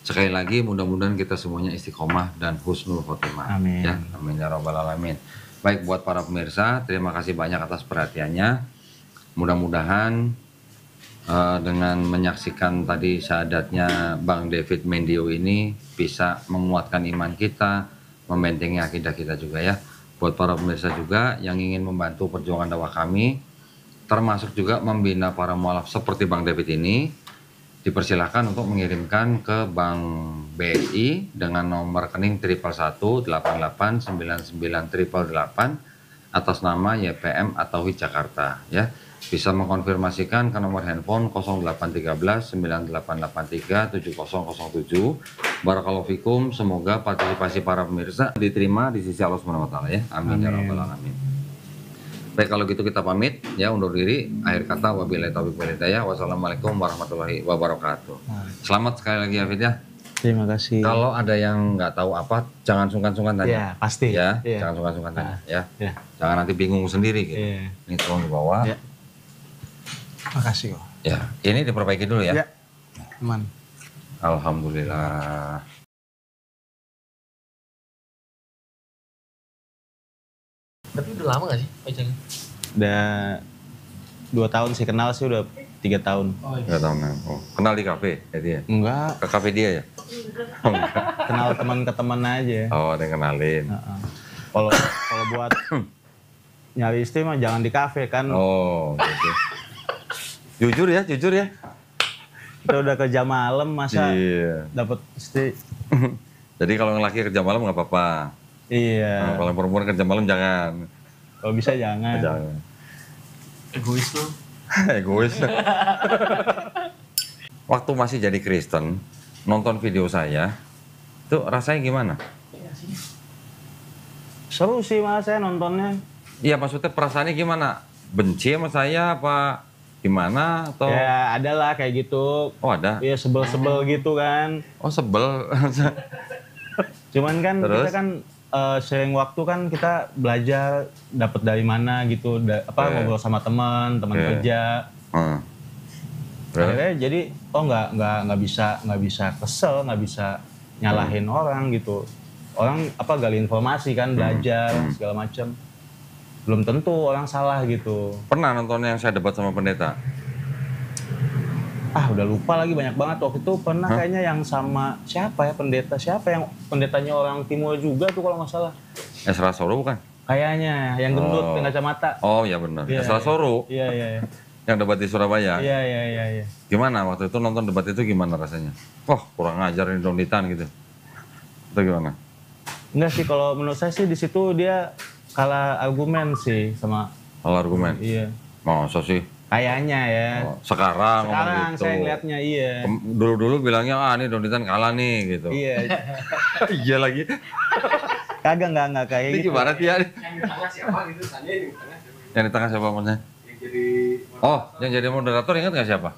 Sekali lagi mudah-mudahan kita semuanya istiqomah dan husnul khotimah. Amin. Ya, amin ya rabbal alamin. Baik buat para pemirsa, terima kasih banyak atas perhatiannya. Mudah-mudahan dengan menyaksikan tadi syahadatnya Bang David Mendio ini bisa menguatkan iman kita, membentengi akidah kita juga ya. Buat para pemirsa juga yang ingin membantu perjuangan dakwah kami, termasuk juga membina para mualaf seperti Bang David ini, dipersilahkan untuk mengirimkan ke Bank BSI dengan nomor rekening 111889988 atas nama YPM atau Jakarta ya. Bisa mengkonfirmasikan ke nomor handphone 0813 9883 7007. Barakallahu fikum, semoga partisipasi para pemirsa diterima di sisi Allah Subhanahu wa taala ya. Amin ya rabbal alamin. Baik kalau gitu kita pamit ya, undur diri. Akhir kata wabillahi taufiq wal hidayah. Wassalamualaikum warahmatullahi wabarakatuh. Selamat sekali lagi Hafid ya. Terima kasih. Kalau ada yang nggak tahu apa, jangan sungkan-sungkan tanya. Ya, pasti. Ya, Iya. jangan sungkan-sungkan tanya ya. Ya. Jangan nanti bingung sendiri gitu. Iya. Ini tolong dibawa. Ya. Makasih kok. Ya, ini diperbaiki dulu ya. Ya. Aman. Alhamdulillah. Tapi udah lama gak sih pacarnya? Udah 2 tahun sih, kenal sih udah 3 tahun. Oh Nggak tahu nah. Oh, kenal di kafe ya dia. Enggak, Ke kafe dia ya? Oh, enggak. kenal teman ke teman aja. Oh, ada yang kenalin. Heeh. Kalau buat nyari istri mah jangan di kafe kan. Oh, gitu. Jujur ya, jujur ya. Kita udah kerja malam masa Iya. dapat istri. Jadi kalau yang laki kerja malam nggak apa-apa. Iya. Nah, kalau perempuan kerja malam jangan. Kalau bisa jangan. Jangan. egois lu. Egois. Waktu masih jadi Kristen, nonton video saya, itu rasanya gimana? Seru sih malah saya nontonnya. Iya, maksudnya perasaannya gimana? Benci sama saya apa gimana atau? Ya ada lah kayak gitu. Oh ada. Iya sebel-sebel gitu kan. Oh sebel. Cuman kan Terus? kita kan sering waktu kan kita belajar dapat dari mana gitu, ngobrol sama teman Iya. kerja. Terus? Akhirnya jadi nggak bisa kesel, nggak bisa nyalahin orang gitu. Orang gali informasi kan, belajar segala macam. Belum tentu orang salah gitu. Pernah nonton yang saya debat sama pendeta? Udah lupa lagi, banyak banget. Waktu itu pernah kayaknya yang sama siapa yang pendetanya orang timur juga tuh kalau nggak salah. Esra Soro bukan? Kayaknya yang gendut dengan kacamata. Oh iya benar. Iya, Esra Soro Iya. yang debat di Surabaya. Iya. Gimana waktu itu nonton debat itu gimana rasanya? Wah kurang ajar ini Donditan gitu. Itu gimana? Enggak sih, kalau menurut saya sih di situ dia kalah argumen sih sama. Kalau argumen? Iya. Masa sih? Kayaknya ya. Sekarang ngomong gitu. Saya ngeliatnya iya. Dulu bilangnya ini Donditan kalah nih gitu. Iya. Iya lagi. Kagak nggak kayak Ini gitu. gimana Tia? Yang di tengah siapa gitu? Tanya yang di tengah siapa? Yang di tengah siapa maksudnya? Yang jadi Yang jadi moderator ingat nggak siapa?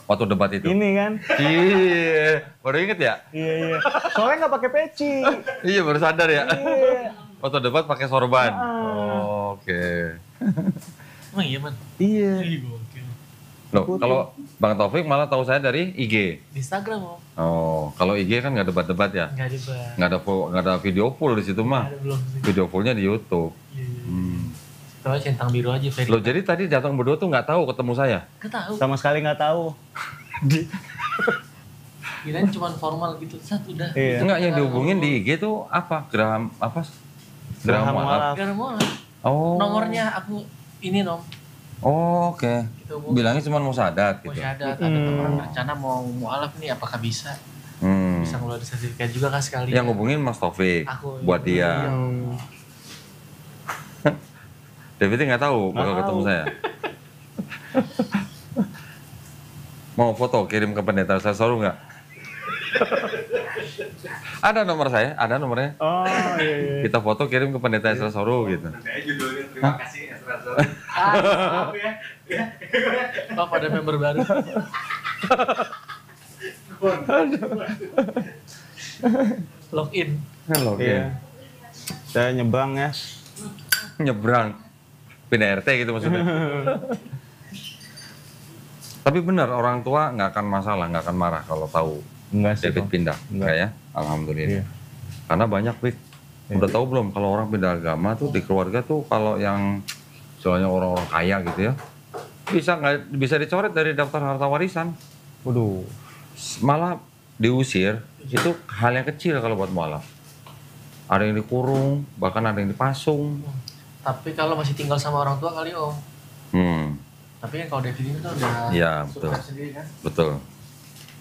Waktu debat itu. Ini kan. Iya, baru inget ya? Iya. Soalnya nggak pakai peci. Iya baru sadar ya. Iya. Waktu debat pakai sorban. Oke. Emang iya, Man? Iya. Ih, gokil. Loh, kalau Bang Taufik malah tahu saya dari IG. Di Instagram, Om. Oh, kalau IG kan nggak debat-debat ya? Nggak ada, Bang. Nggak ada video full di situ mah. Ada belum sih. Video fullnya di YouTube. Iya. Itu aja centang biru aja, Ferry. Loh, jadi tadi datang berdua tuh nggak tahu ketemu saya? Nggak tahu. Sama sekali nggak tahu. Kirain cuma formal gitu. Udah. Iya. Enggak, yang dihubungin di IG tuh apa? Geraham apa? Geraham Geraham Mualaf. Mualaf. Gak ada mau. Oh. Nomornya aku ini, Nom. Oh, oke. Gitu, Bu. Bilangnya cuma mau sadat Mau gitu. syahadat, ada teman rencana mau mualaf nih, apakah bisa? Hmm. Bisa ngeluarin sertifikat juga kah sekali? Yang hubungin Mas Taufik Aku, buat dia. iya. David nggak tahu bakal Nggak ketemu tahu. saya. Mau foto kirim ke pendeta saya suruh nggak? Ada nomor saya, ada nomornya. Oh iya. Kita foto kirim ke pendeta Esra Soru gitu. nanti aja judulnya terima kasih Esra Soro. Maaf ya. Oh, pada member baru. Login. Halo, Iya. Saya nyebrang ya. nyebrang, pindah RT gitu maksudnya. Tapi benar orang tua nggak akan masalah, nggak akan marah kalau tahu Enggak sih. David Bang. pindah, Enggak. enggak ya? Alhamdulillah. Iya. Karena banyak, Wik. Udah tahu belum kalau orang pindah agama tuh di keluarga tuh kalau yang soalnya orang-orang kaya gitu ya, bisa dicoret dari daftar harta warisan. Waduh. Malah diusir, itu hal yang kecil kalau buat mualaf. Ada yang dikurung, bahkan ada yang dipasung. Tapi kalau masih tinggal sama orang tua kali, Om. Tapi kan kalau David ini kan udah Iya, betul. sukses sendiri kan. Betul.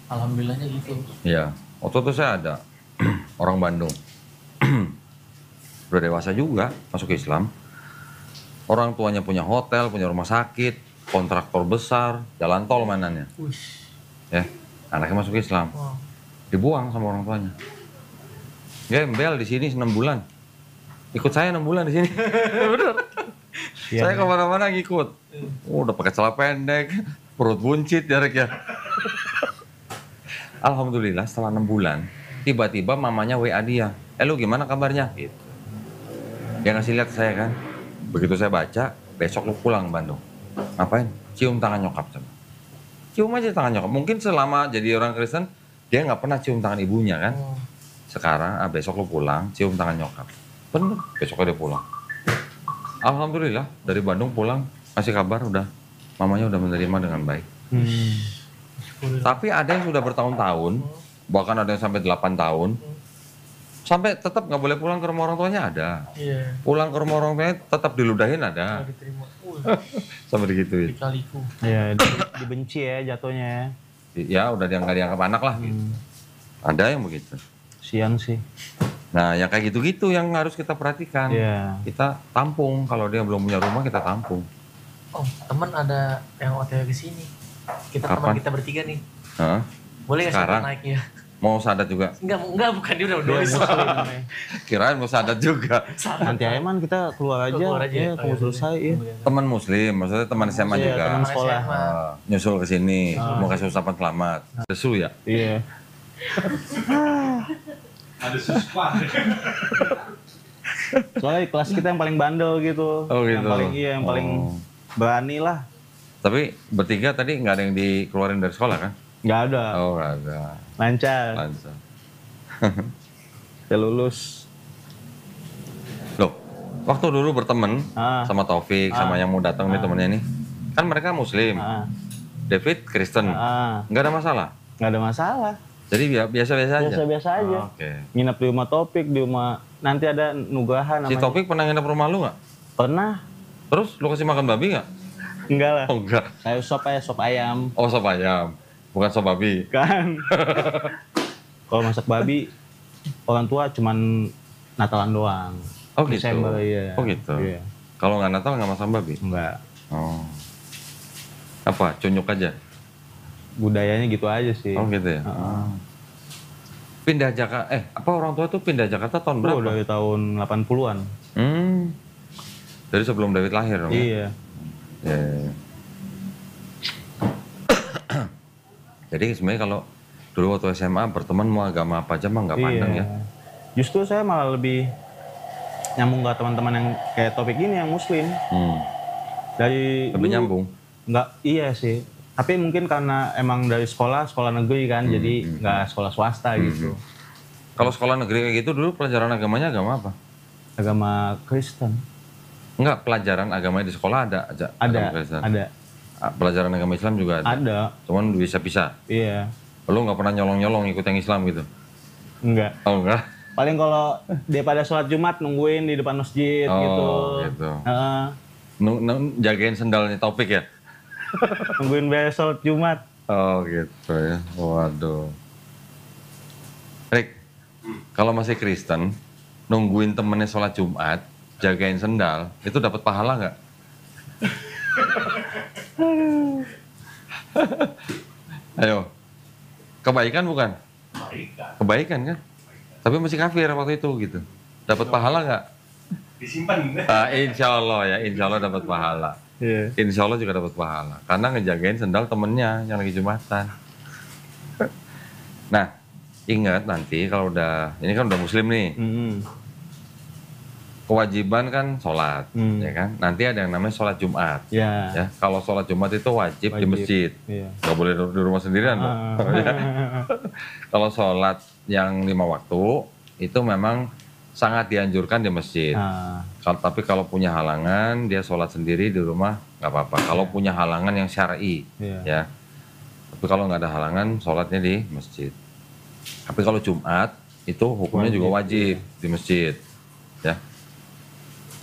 Alhamdulillahnya gitu. Iya. Waktu itu saya ada orang Bandung. Udah dewasa juga, masuk Islam. Orang tuanya punya hotel, punya rumah sakit, kontraktor besar, jalan tol mainannya. Wih. Ya, anaknya masuk Islam. Wow. Dibuang sama orang tuanya. Gembel di sini 6 bulan. Ikut saya 6 bulan di sini. Bener. Iya. Saya kemana-mana ngikut. Udah pakai celana pendek, perut buncit ya Rek ya. Alhamdulillah setelah 6 bulan, tiba-tiba mamanya WA dia. Lu gimana kabarnya? Gitu. Dia ngasih lihat ke saya kan. Begitu saya baca, besok lu pulang Bandung. Ngapain? Cium tangan nyokap coba. Cium aja tangan nyokap. Mungkin selama jadi orang Kristen, dia nggak pernah cium tangan ibunya kan. Oh. Sekarang besok lu pulang, cium tangan nyokap. Bener, besoknya dia pulang. Alhamdulillah dari Bandung pulang, kasih kabar udah mamanya udah menerima dengan baik. Tapi ada yang sudah bertahun-tahun, bahkan ada yang sampai 8 tahun, sampai tetap nggak boleh pulang ke rumah orang tuanya ada. Iya. Pulang ke rumah orang tuanya tetap diludahin Nggak ada. diterima. Sampai digituin. Dikaliku. Iya, dibenci ya jatuhnya ya. Ya udah dia nggak dianggap anak lah. Gitu. Ada yang begitu. Sian sih. Nah yang kayak gitu-gitu yang harus kita perhatikan. Iya. Kita tampung, kalau dia belum punya rumah kita tampung. Oh, teman ada yang OTW ke sini. Kita Kapan? teman kita bertiga nih. Hah? Boleh nggak Sekarang? kita naik ya? Mau sadat juga? Enggak, bukan dia udah Dia nulis. muslim nih. Kirain mau sadat juga. Nanti aja man kita keluar aja. Keluar aja. Ya, Oh, kamu iya, selesai ya. Teman muslim, maksudnya teman SMA Iya, juga. teman sekolah. Nyusul ke sini, mau kasih ucapan selamat. Desu ya? Iya. Ada suspa. Soalnya kelas kita yang paling bandel gitu. Oh, gitu. Yang paling yang paling Oh. berani lah. Tapi bertiga tadi nggak ada yang dikeluarin dari sekolah kan? Nggak ada. Oh, nggak ada. Lancar. Lancar. Saya lulus. Loh, waktu dulu berteman Ah. sama Taufik, sama yang mau datang nih temennya nih, kan mereka Muslim, Ah. David Kristen, Ah. nggak ada masalah. Nggak ada masalah. Jadi biasa-biasa aja. Biasa-biasa aja. Oh, oke. Nginep di rumah Topik, di rumah nanti ada Nugraha Si namanya. Taufik pernah nginep rumah lu nggak? Pernah? Terus lu kasih makan babi nggak? Enggak lah. Oh enggak. Kayak sop ayam. Oh sop ayam, bukan sop babi. Kan. Kalau masak babi, orang tua cuman Natalan doang. Oh gitu. Desember, iya. Oh gitu. Iya. Kalau nggak Natal nggak masak babi? Enggak. Oh. Apa? Cunyuk aja? Budayanya gitu aja sih. Oh gitu ya. Pindah Jakarta, apa orang tua tuh pindah Jakarta tahun Oh, berapa? dari tahun 80-an. Dari sebelum David lahir dong? Ya? Iya. Ya, ya, ya. Jadi sebenarnya kalau dulu waktu SMA berteman mau agama apa aja mah nggak pandang ya. Justru saya malah lebih nyambung ke teman-teman yang kayak Topik ini yang Muslim. Dari Lebih dulu- nyambung. Nggak, iya sih. Tapi mungkin karena emang dari sekolah negeri kan, jadi nggak sekolah swasta gitu. Kalau sekolah negeri kayak gitu dulu pelajaran agamanya agama apa? Agama Kristen. Enggak, pelajaran agamanya di sekolah ada aja. agama Kristen. Ada. Pelajaran agama Islam juga ada. Ada. Cuman bisa-bisa. Iya. Lu nggak pernah nyolong-nyolong ikut yang Islam gitu? Enggak. Oh enggak? Paling kalau dia pada sholat Jumat nungguin di depan masjid gitu. Oh gitu. Heeh. Jagain sendalnya Taufik ya? Nungguin beres sholat Jumat. Oh gitu ya. Waduh. Rick, kalau masih Kristen, nungguin temennya sholat Jumat, jagain sendal, itu dapat pahala nggak? Ayo, kebaikan bukan? Kebaikan kan? Tapi masih kafir waktu itu gitu. Dapat pahala nggak? Disimpan. Insya Allah ya, insya Allah dapat pahala. Iya. Insya Allah juga dapat pahala. Karena ngejagain sendal temennya yang lagi Jumatan. Nah, ingat nanti kalau udah, ini kan udah Muslim nih, kewajiban kan sholat, ya kan? Nanti ada yang namanya sholat Jumat. Ya. Ya, kalau sholat Jumat itu wajib di masjid, Iya. nggak boleh di rumah sendirian dong. Ya. Kalau sholat yang 5 waktu itu memang sangat dianjurkan di masjid. Tapi kalau punya halangan dia sholat sendiri di rumah nggak apa-apa. Kalau punya halangan yang syar'i, ya. Tapi kalau nggak ada halangan sholatnya di masjid. Tapi kalau Jumat itu hukumnya juga wajib di masjid, ya.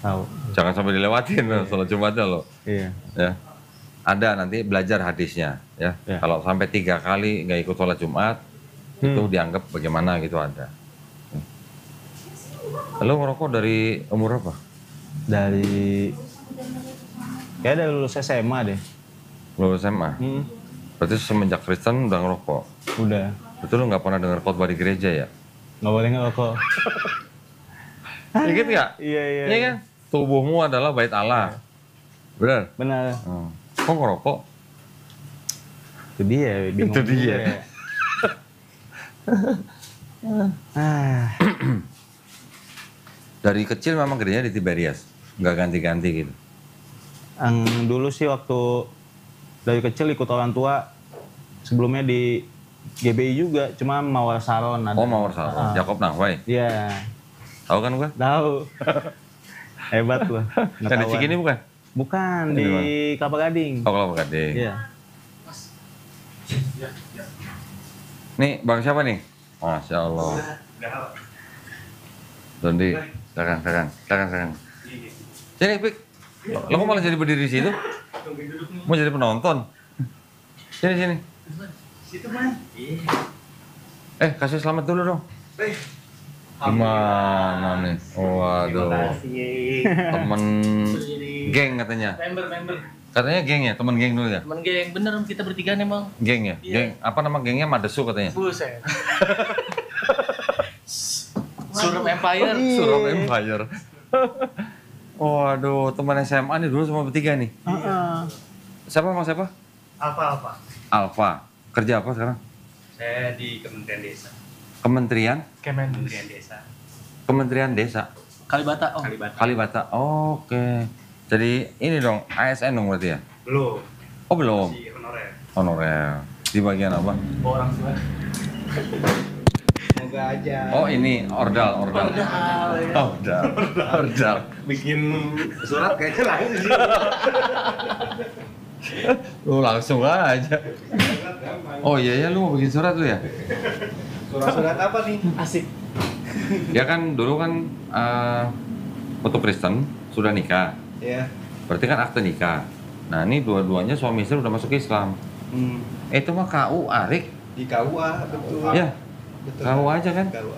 Tahu. Jangan sampai dilewatin loh, sholat Jumatnya loh. Iya. Ya. Ada nanti belajar hadisnya, ya. Ya. Kalau sampai 3 kali nggak ikut sholat Jumat, itu dianggap bagaimana gitu ada. Lalu ngerokok dari umur apa? Kayak dari lulus SMA deh. Lulus SMA? Berarti semenjak Kristen udah ngerokok? Udah. Betul lu nggak pernah dengar khotbah di gereja ya? Nggak boleh ngerokok. Ingat nggak? Iya. Iya kan? Tubuhmu adalah bait Allah. Benar? Benar. Kok ngerokok? Itu dia. Bingung Itu dia. juga ya. Dari kecil memang gerejanya di Tiberias? Nggak ganti-ganti gitu? Yang dulu sih waktu dari kecil ikut orang tua, sebelumnya di GBI juga, cuma Mawar Saron ada. Oh, Mawar Saron. Jakob Nahway? Iya. Tahu kan gua? Tahu. Hebat loh. Yang di Cikini bukan? Bukan, di Kelapa Gading. Oh, Kelapa Gading. Iya. Nih, Bang siapa nih? Masya Allah. Dondi, silakan. Sini, Pik. Lo kok malah jadi berdiri di situ? Mau jadi penonton? Sini. Situ man. Kasih selamat dulu dong. Gimana nih? Waduh. Temen geng katanya. Member. Katanya geng ya, temen geng dulu ya? Temen geng, bener kita bertiga nih emang. Geng ya? Iya. Geng, apa nama gengnya? Madesu katanya? Buset. Surup Empire. Surup Empire. Waduh, teman SMA nih dulu sama bertiga nih. Siapa? Apa? Alfa. Kerja apa sekarang? Saya di Kementerian Desa. Kementerian Kemen. Kementerian Desa. Kementerian Desa. Kalibata Om. Kalibata. Oke. Jadi ini dong ASN dong berarti ya? Belum. Oh belum. Si honorer. Honorer. Di bagian apa? Orang tua. Semoga aja. Oh ini ordal. Ordal, ya. Ordal. Bikin surat kayaknya langsung sih. Lu langsung aja. Oh iya ya, lu mau bikin surat lu ya? Surat-surat apa nih? Asik. Dia kan dulu kan untuk Kristen sudah nikah. Ya. Berarti kan akte nikah. Nah ini dua-duanya suami istri udah masuk Islam. Itu mah KU Arik. Di KUA betul. Ya, Betul. KU aja kan? KUA.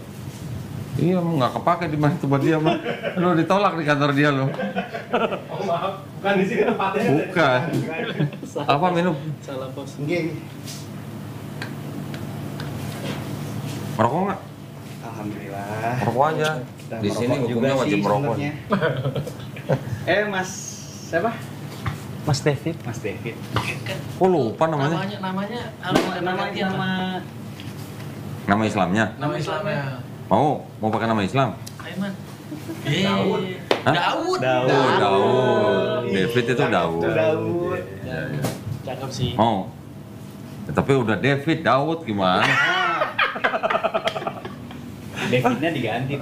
Iya, mau nggak kepake di mana tempat dia mah. Lu ditolak di kantor dia lo. Oh maaf, bukan di sini tempatnya. Bukan. Apa minum? Salah pos. Nggih. Merokok nggak? Alhamdulillah. Merokok aja. Kita Di sini merokok hukumnya juga wajib sih merokok. sebenarnya. Mas siapa? Mas David. Mas David. Kok lupa namanya? Namanya Nama Islamnya? nama Islamnya. Mau pakai nama Islam? Aiman. Daud. Hah? Daud. Oh, Daud. David itu Daud. Daud. Ya, cakep sih. Mau. Ya, tapi udah David, Daud gimana? Davidnya diganti.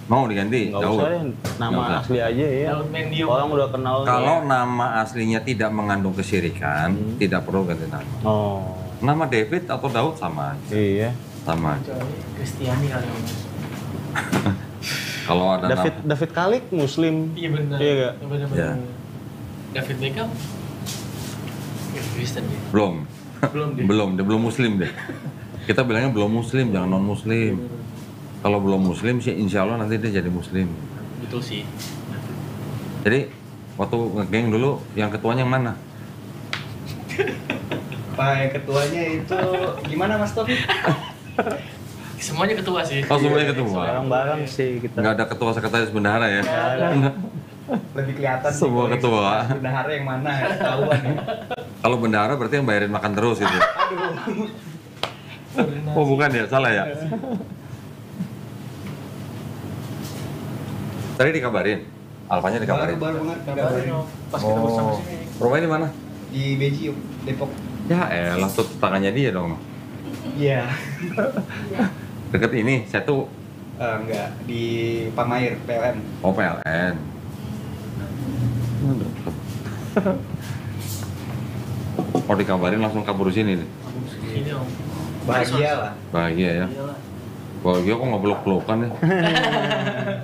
Mau diganti? Nggak Daud. usah deh, nama Nggak usah. asli aja ya. Daud Mendium. Orang udah kenal. Kalau nama aslinya tidak mengandung kesyirikan, tidak perlu ganti nama. Oh, Nama David atau Daud sama aja. iya. Sama aja. Kristiani kali Om. Kalau ada David Kalik Muslim. Iya benar. Iya nggak? Benar. Ya. David Beckham. Kristen dia. belum. Belum dia. Dia belum muslim deh. Kita bilangnya belum muslim, jangan non muslim. Kalau belum muslim sih insya Allah nanti dia jadi muslim. Betul sih. Jadi waktu ngegeng dulu yang ketuanya yang mana? Pak yang ketuanya itu gimana Mas Taufik? Semuanya ketua sih. Oh semuanya ketua. Bareng-bareng sih kita. Nggak ada ketua sekretaris bendahara ya? Lebih kelihatan sih Semua kalau ketua. yang bendahara yang mana ya, ketahuan ya. Kalau bendahara berarti yang bayarin makan terus gitu. Aduh. Oh bukan ya, salah ya. Tadi dikabarin, Alfanya dikabarin. Baru banget Kabarin dikabarin. Om. Pas kita bersama sini. Rumahnya di mana? Di Beji Depok. Ya elah tuh tetangganya dia dong. Iya. Deket ini, saya tuh Enggak, di Pamair, PLN. oh PLN. Oh dikabarin langsung kabur sini nih. Ini Om. Bahagia lah. Bahagia ya. Iyalah. Bahagia kok nggak peluk-pelukan ya.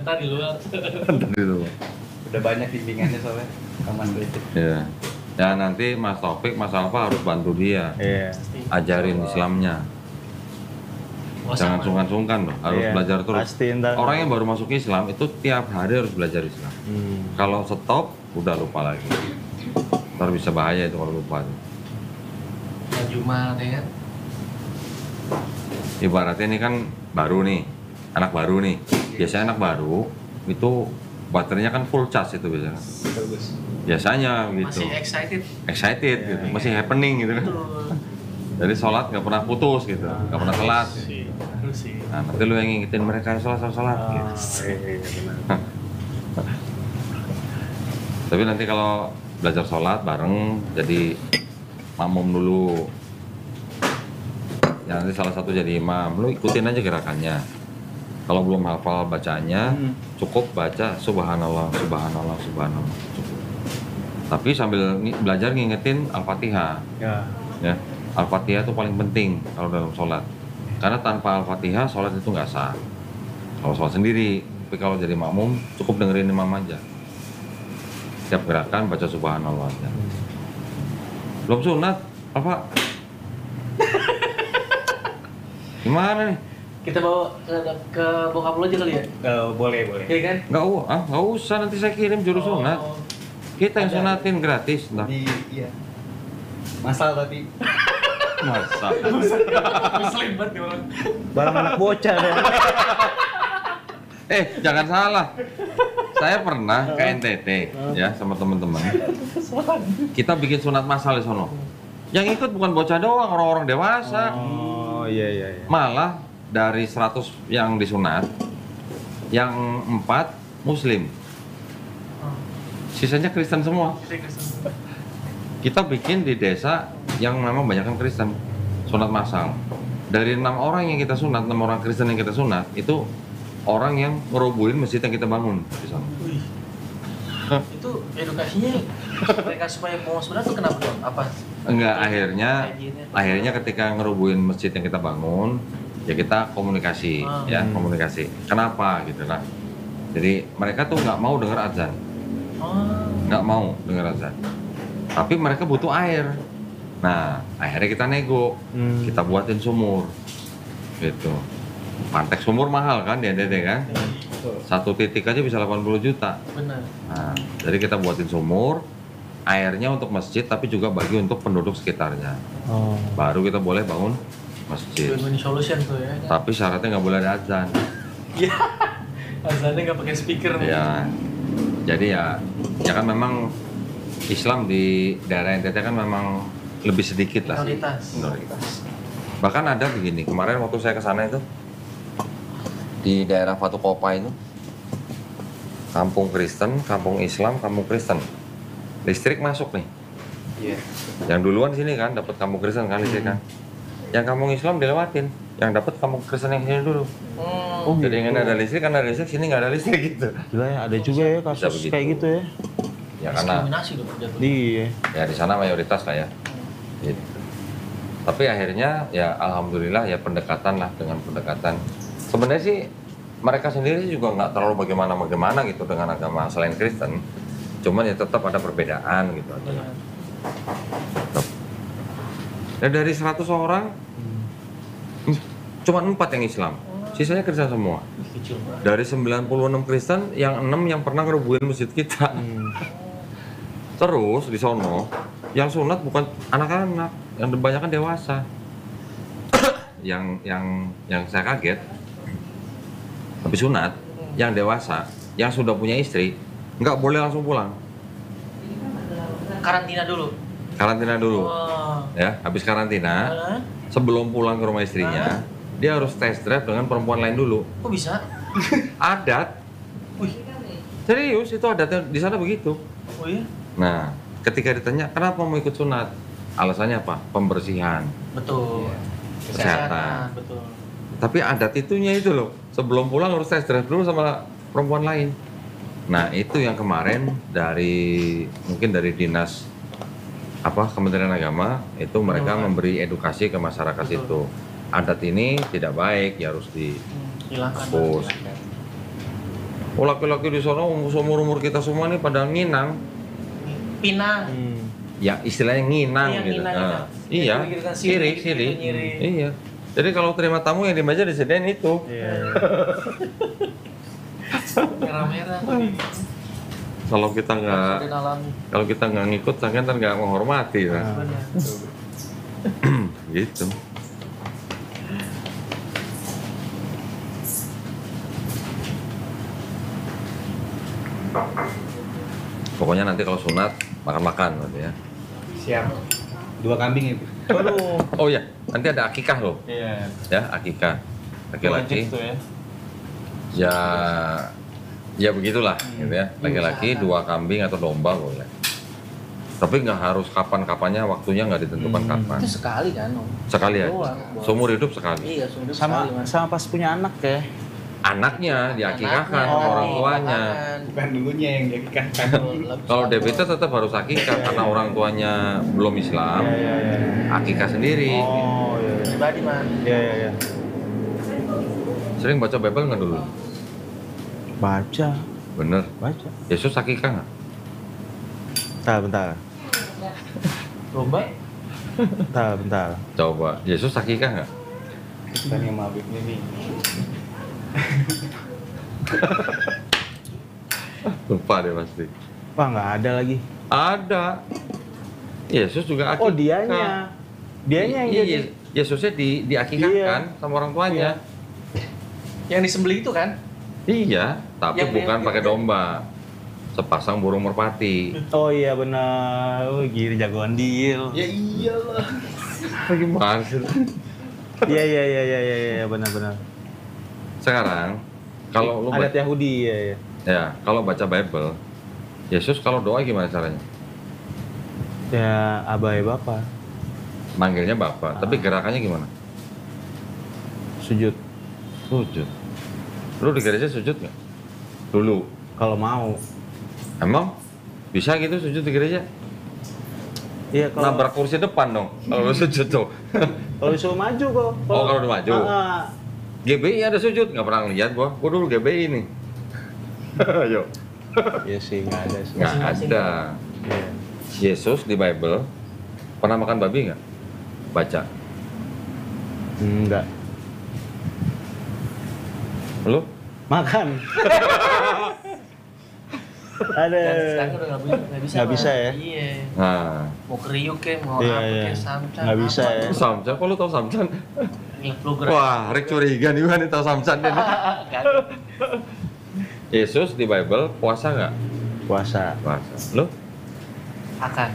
Ntar di luar. Tadi tuh. Udah banyak bimbingannya soalnya sama Mas David. Ya. Ya nanti Mas Taufik, Mas Alfa harus bantu dia. Iya. Ajarin Islamnya. Jangan sungkan-sungkan loh, harus Iya, belajar terus. pasti ntar. Orang yang baru masuk Islam itu tiap hari harus belajar Islam. Kalau stop, udah lupa lagi. Ntar bisa bahaya itu kalau lupa. Ya Jumat ya kan. Ibaratnya ini kan baru nih, anak baru nih. Biasanya anak baru itu baterainya kan full charge itu biasanya. Bagus. Biasanya gitu. Masih excited. Gitu, masih happening gitu kan. Betul. Jadi sholat nggak pernah putus gitu, nggak pernah telat. Harus sih. Nah nanti lu yang ngingetin mereka sholat gitu. Iya, benar. Tapi nanti kalau belajar sholat bareng jadi makmum dulu. Ya nanti salah satu jadi imam, lu ikutin aja gerakannya. Kalau belum hafal bacanya, cukup baca subhanallah, subhanallah, subhanallah. Cukup. Tapi sambil belajar ngingetin Al-Fatihah. Ya. Ya, Al-Fatihah itu paling penting kalau dalam sholat. Karena tanpa Al-Fatihah sholat itu nggak sah. Kalau sholat sendiri, tapi kalau jadi makmum cukup dengerin imam aja. Setiap gerakan baca subhanallah aja. Belum sunat, apa? Gimana nih? Kita bawa ke bokap lo aja kali ya? Boleh, boleh. Iya kan? Nggak usah nanti saya kirim juru sunat. Oh. Kita yang sunatin gratis, ntar. Iya. Masal tapi Masa? Muslim banget nih orang. Barang anak bocah deh. Jangan salah. Saya pernah ke NTT ya sama teman-teman. Kita bikin sunat masal di sono. Yang ikut bukan bocah doang, orang-orang dewasa. Oh iya. Malah dari 100 yang disunat, yang 4 Muslim, sisanya Kristen semua. Kita bikin di desa yang memang banyak kan Kristen, sunat massal. Dari 6 orang yang kita sunat, 6 orang Kristen yang kita sunat, itu orang yang ngerobohin masjid yang kita bangun di sana. Wih. Itu edukasinya mereka supaya mau sunat tuh kenapa dong? Apa? Enggak, akhirnya ketika ngerobohin masjid yang kita bangun, ya kita komunikasi, ya komunikasi. Kenapa gitu lah. Jadi mereka tuh nggak mau dengar azan, nggak mau dengar azan. Tapi mereka butuh air. Nah, akhirnya kita nego, kita buatin sumur, gitu. Pantek sumur mahal kan di NTT kan? Satu titik aja bisa 80 juta. Benar. Nah, jadi kita buatin sumur, airnya untuk masjid tapi juga bagi untuk penduduk sekitarnya. Baru kita boleh bangun masjid. Win-win solution tuh ya. Tapi syaratnya nggak boleh ada azan. Iya. Azannya nggak pakai speaker. Ya, jadi ya kan memang Islam di daerah NTT kan memang lebih sedikit lah sih. Minoritas. Bahkan ada begini, kemarin waktu saya ke sana itu di daerah Fatukopa itu kampung Kristen, kampung Islam, kampung Kristen. Listrik masuk nih. Iya. Yang duluan sini kan dapat kampung Kristen kan listrik kan. Yang kampung Islam dilewatin, yang dapat kampung Kristen yang sini dulu. Oh, Jadi yang ada listrik kan ada listrik, sini nggak ada listrik gitu. Gila ya, ada juga ya kasus kayak gitu ya. Ya karena Diskriminasi dong jatuh. Iya. ya di sana mayoritas lah ya. Gitu. Tapi akhirnya ya alhamdulillah ya pendekatan lah dengan pendekatan. Sebenarnya sih mereka sendiri juga nggak terlalu bagaimana gitu dengan agama selain Kristen. Cuman ya tetap ada perbedaan gitu aja. Iya. Ya dari 100 orang cuma 4 yang Islam. Sisanya Kristen semua. Kecil banget. Dari 96 Kristen, yang 6 yang pernah ngerubuhin masjid kita. Terus di sono yang sunat bukan anak-anak, yang kebanyakan dewasa. yang saya kaget, habis sunat, yang dewasa, yang sudah punya istri, nggak boleh langsung pulang. Karantina dulu. Karantina dulu, Wah. ya. Habis karantina, Hah? sebelum pulang ke rumah istrinya, dia harus test drive dengan perempuan lain dulu. Kok bisa? Adat, Wih. serius itu adatnya di sana begitu. Oh iya? Nah, ketika ditanya kenapa mau ikut sunat, alasannya apa? Pembersihan, Betul. kesehatan. Betul. Tapi adat itunya itu loh, sebelum pulang harus test drive dulu sama perempuan lain. Nah, itu yang kemarin mungkin dari dinas Kementerian Agama itu mereka memberi edukasi ke masyarakat itu. Adat ini tidak baik, ya harus Hilangkan. dihapus. Oh, laki-laki di sana umur kita semua nih pada nginang. Pinang. Ya istilahnya nginang Iya, gitu. nginang, Nah, gitu. iya, Gitu kan, siri. gitu, nyiri. Iya. Jadi kalau terima tamu yang di meja disediain itu. Iya. Merah-merah. Kalau kita nggak Sudah alami. kalau kita nggak ngikut, kan nggak menghormati, kan? Benar. Gitu. Pokoknya nanti kalau sunat makan-makan gitu ya. Siap. 2 kambing itu. Aduh. Oh ya, nanti ada akikah loh. Iya. Ya, akikah. Laki-laki. Wajib tuh ya. Ya begitulah gitu ya. Laki-laki 2 kambing atau domba boleh. Tapi nggak harus kapan-kapannya, waktunya nggak ditentukan kapan. Itu sekali kan, Om? Sekali aja. Doang. Seumur hidup sekali. Iya, sudah Sama sekali, Mas. sama pas punya anak ya. Anaknya diakikahkan Anaknya, sama orang iya, tuanya. makan. Bukan dulunya yang diakikahkan. Kalau Devita tetap harus akikah karena orang tuanya belum Islam. Iya. Akikah sendiri. Oh, iya. Pribadi, Mas. Iya. Sering baca Bible nggak dulu? Baca. Bener. Baca. Yesus akikah nggak? Bentar. Domba? Bentar. Coba, Yesus akikah nggak? Bukan yang mabuknya nih. Lupa deh pasti. Wah, nggak ada lagi. Ada. Yesus juga akikah. Oh, dianya yang Iya, jadi. Yesusnya diakikahkan sama orang tuanya. Yang disembelih itu kan? Iya, tapi Yang- bukan yang- pakai domba. Sepasang burung merpati. Oh iya benar. Oh, gini jagoan deal. Ya iyalah. Gimana sih? Iya benar. Sekarang Kalau lu adat Yahudi ya. ya, kalau baca Bible, Yesus kalau doa gimana caranya? Ya abai Bapa, Manggilnya Bapa, tapi gerakannya gimana? sujud Sujud. Lu di gereja sujud nggak? Dulu. kalau mau. Emang bisa gitu sujud di gereja? Iya kalau Nabrak kursi depan dong kalau lu sujud tuh. kalau disuruh maju kok. Oh, kalau udah maju. Ah, GBI ada sujud, nggak pernah lihat gua dulu GBI nih. Ayo. iya sih nggak ada sih. Nggak Masing-masing. ada. Iya. Yesus di Bible pernah makan babi nggak? Baca. Enggak. Lu? Makan. Ada. Dan sekarang udah nggak bisa. Nggak Bang. bisa ya? Iya. Nah, Mau kriuk ke, mau Iya, apa iya. ke, samcan. Nggak bisa apa. ya? Samcan, kok lu tau Samcan? Ngeplug Wah, Rick curiga nih kan tau Samcan dia. nih. Yesus di Bible puasa nggak? Puasa. Puasa. Lu? Akan.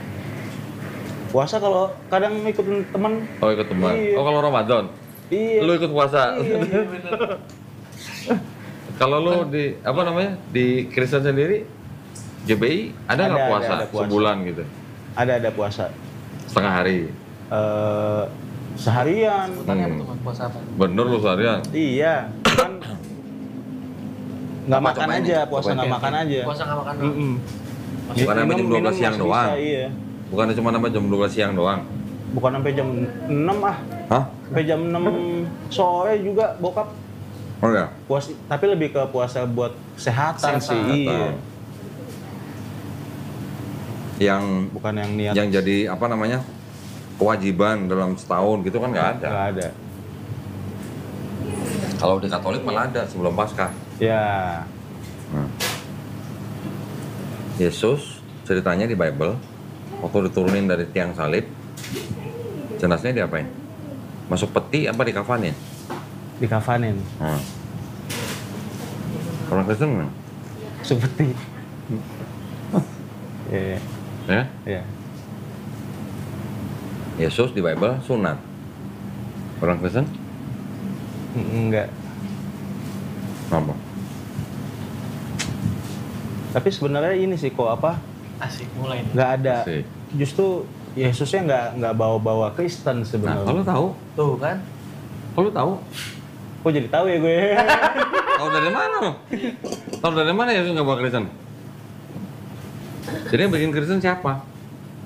Puasa kalau kadang ikut teman. Oh ikut teman. Iya. Oh kalau Ramadan, Iya. lu ikut puasa. Iya. Iya bener. Kalau lu di apa namanya di Kristen sendiri, GBI ada nggak Ada, puasa? ada puasa. Sebulan gitu, Ada puasa. setengah hari. Seharian. Sebutannya apa tuh Mas? Puasa apa? Bener lu seharian. Iya. Kan nggak Apa, makan cobain aja, nih, puasa cobain. nggak makan aja. Puasa nggak makan doang. Mm-mm. Bukan sampai jam 12 siang masih doang. bisa, iya. Bukan cuma sampai jam 12 siang doang. Bukan sampai jam 6 ah. Hah? Sampai jam 6 sore juga bokap Oh ya. puasa, tapi lebih ke puasa buat kesehatan sih. Iya. Yang Bukan yang niat. yang jadi apa namanya kewajiban dalam setahun gitu kan nggak ada. Nggak ada. Kalau di Katolik malah ada sebelum Paskah. Ya. Nah. Yesus ceritanya di Bible waktu diturunin dari tiang salib, jenazahnya diapain? Masuk peti apa dikafanin? Dikafanin. Nah. Orang Kristen nggak? Seperti. Iya. Ya? Iya. Yesus di Bible sunat. Orang Kristen? Enggak. Apa? Tapi sebenarnya ini sih kok apa? Asik mulai nih. Nggak ada. Asik. Justru Yesusnya nggak bawa-bawa Kristen Nah, sebenarnya. kalau tahu, Tuh kan. kalau tahu, Kok jadi tahu ya gue? tahu dari mana? Tahu dari mana Yesus nggak bawa Kristen? Jadi yang bikin Kristen siapa?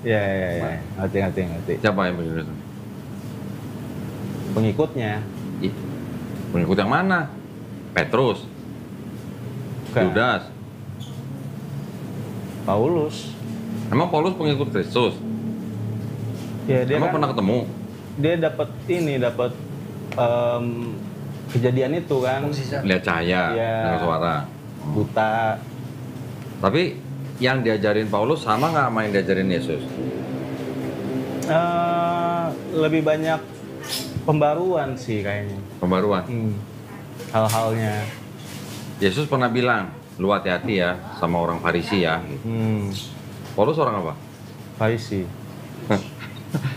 Ya. Ngerti. Siapa yang bikin Kristen? Pengikutnya. Ih, pengikut yang mana? Petrus, Bukan. Yudas. Paulus. Emang Paulus pengikut Kristus? Ya dia Emang kan, pernah ketemu? dia dapat kejadian itu kan, Mukjizat. Lihat cahaya, Iya. dengar suara. buta. Tapi yang diajarin Paulus sama nggak sama yang diajarin Yesus? Lebih banyak pembaruan sih kayaknya. Pembaruan. Hal-halnya. Yesus pernah bilang, lu hati-hati ya sama orang Farisi ya. Paulus orang apa? Farisi.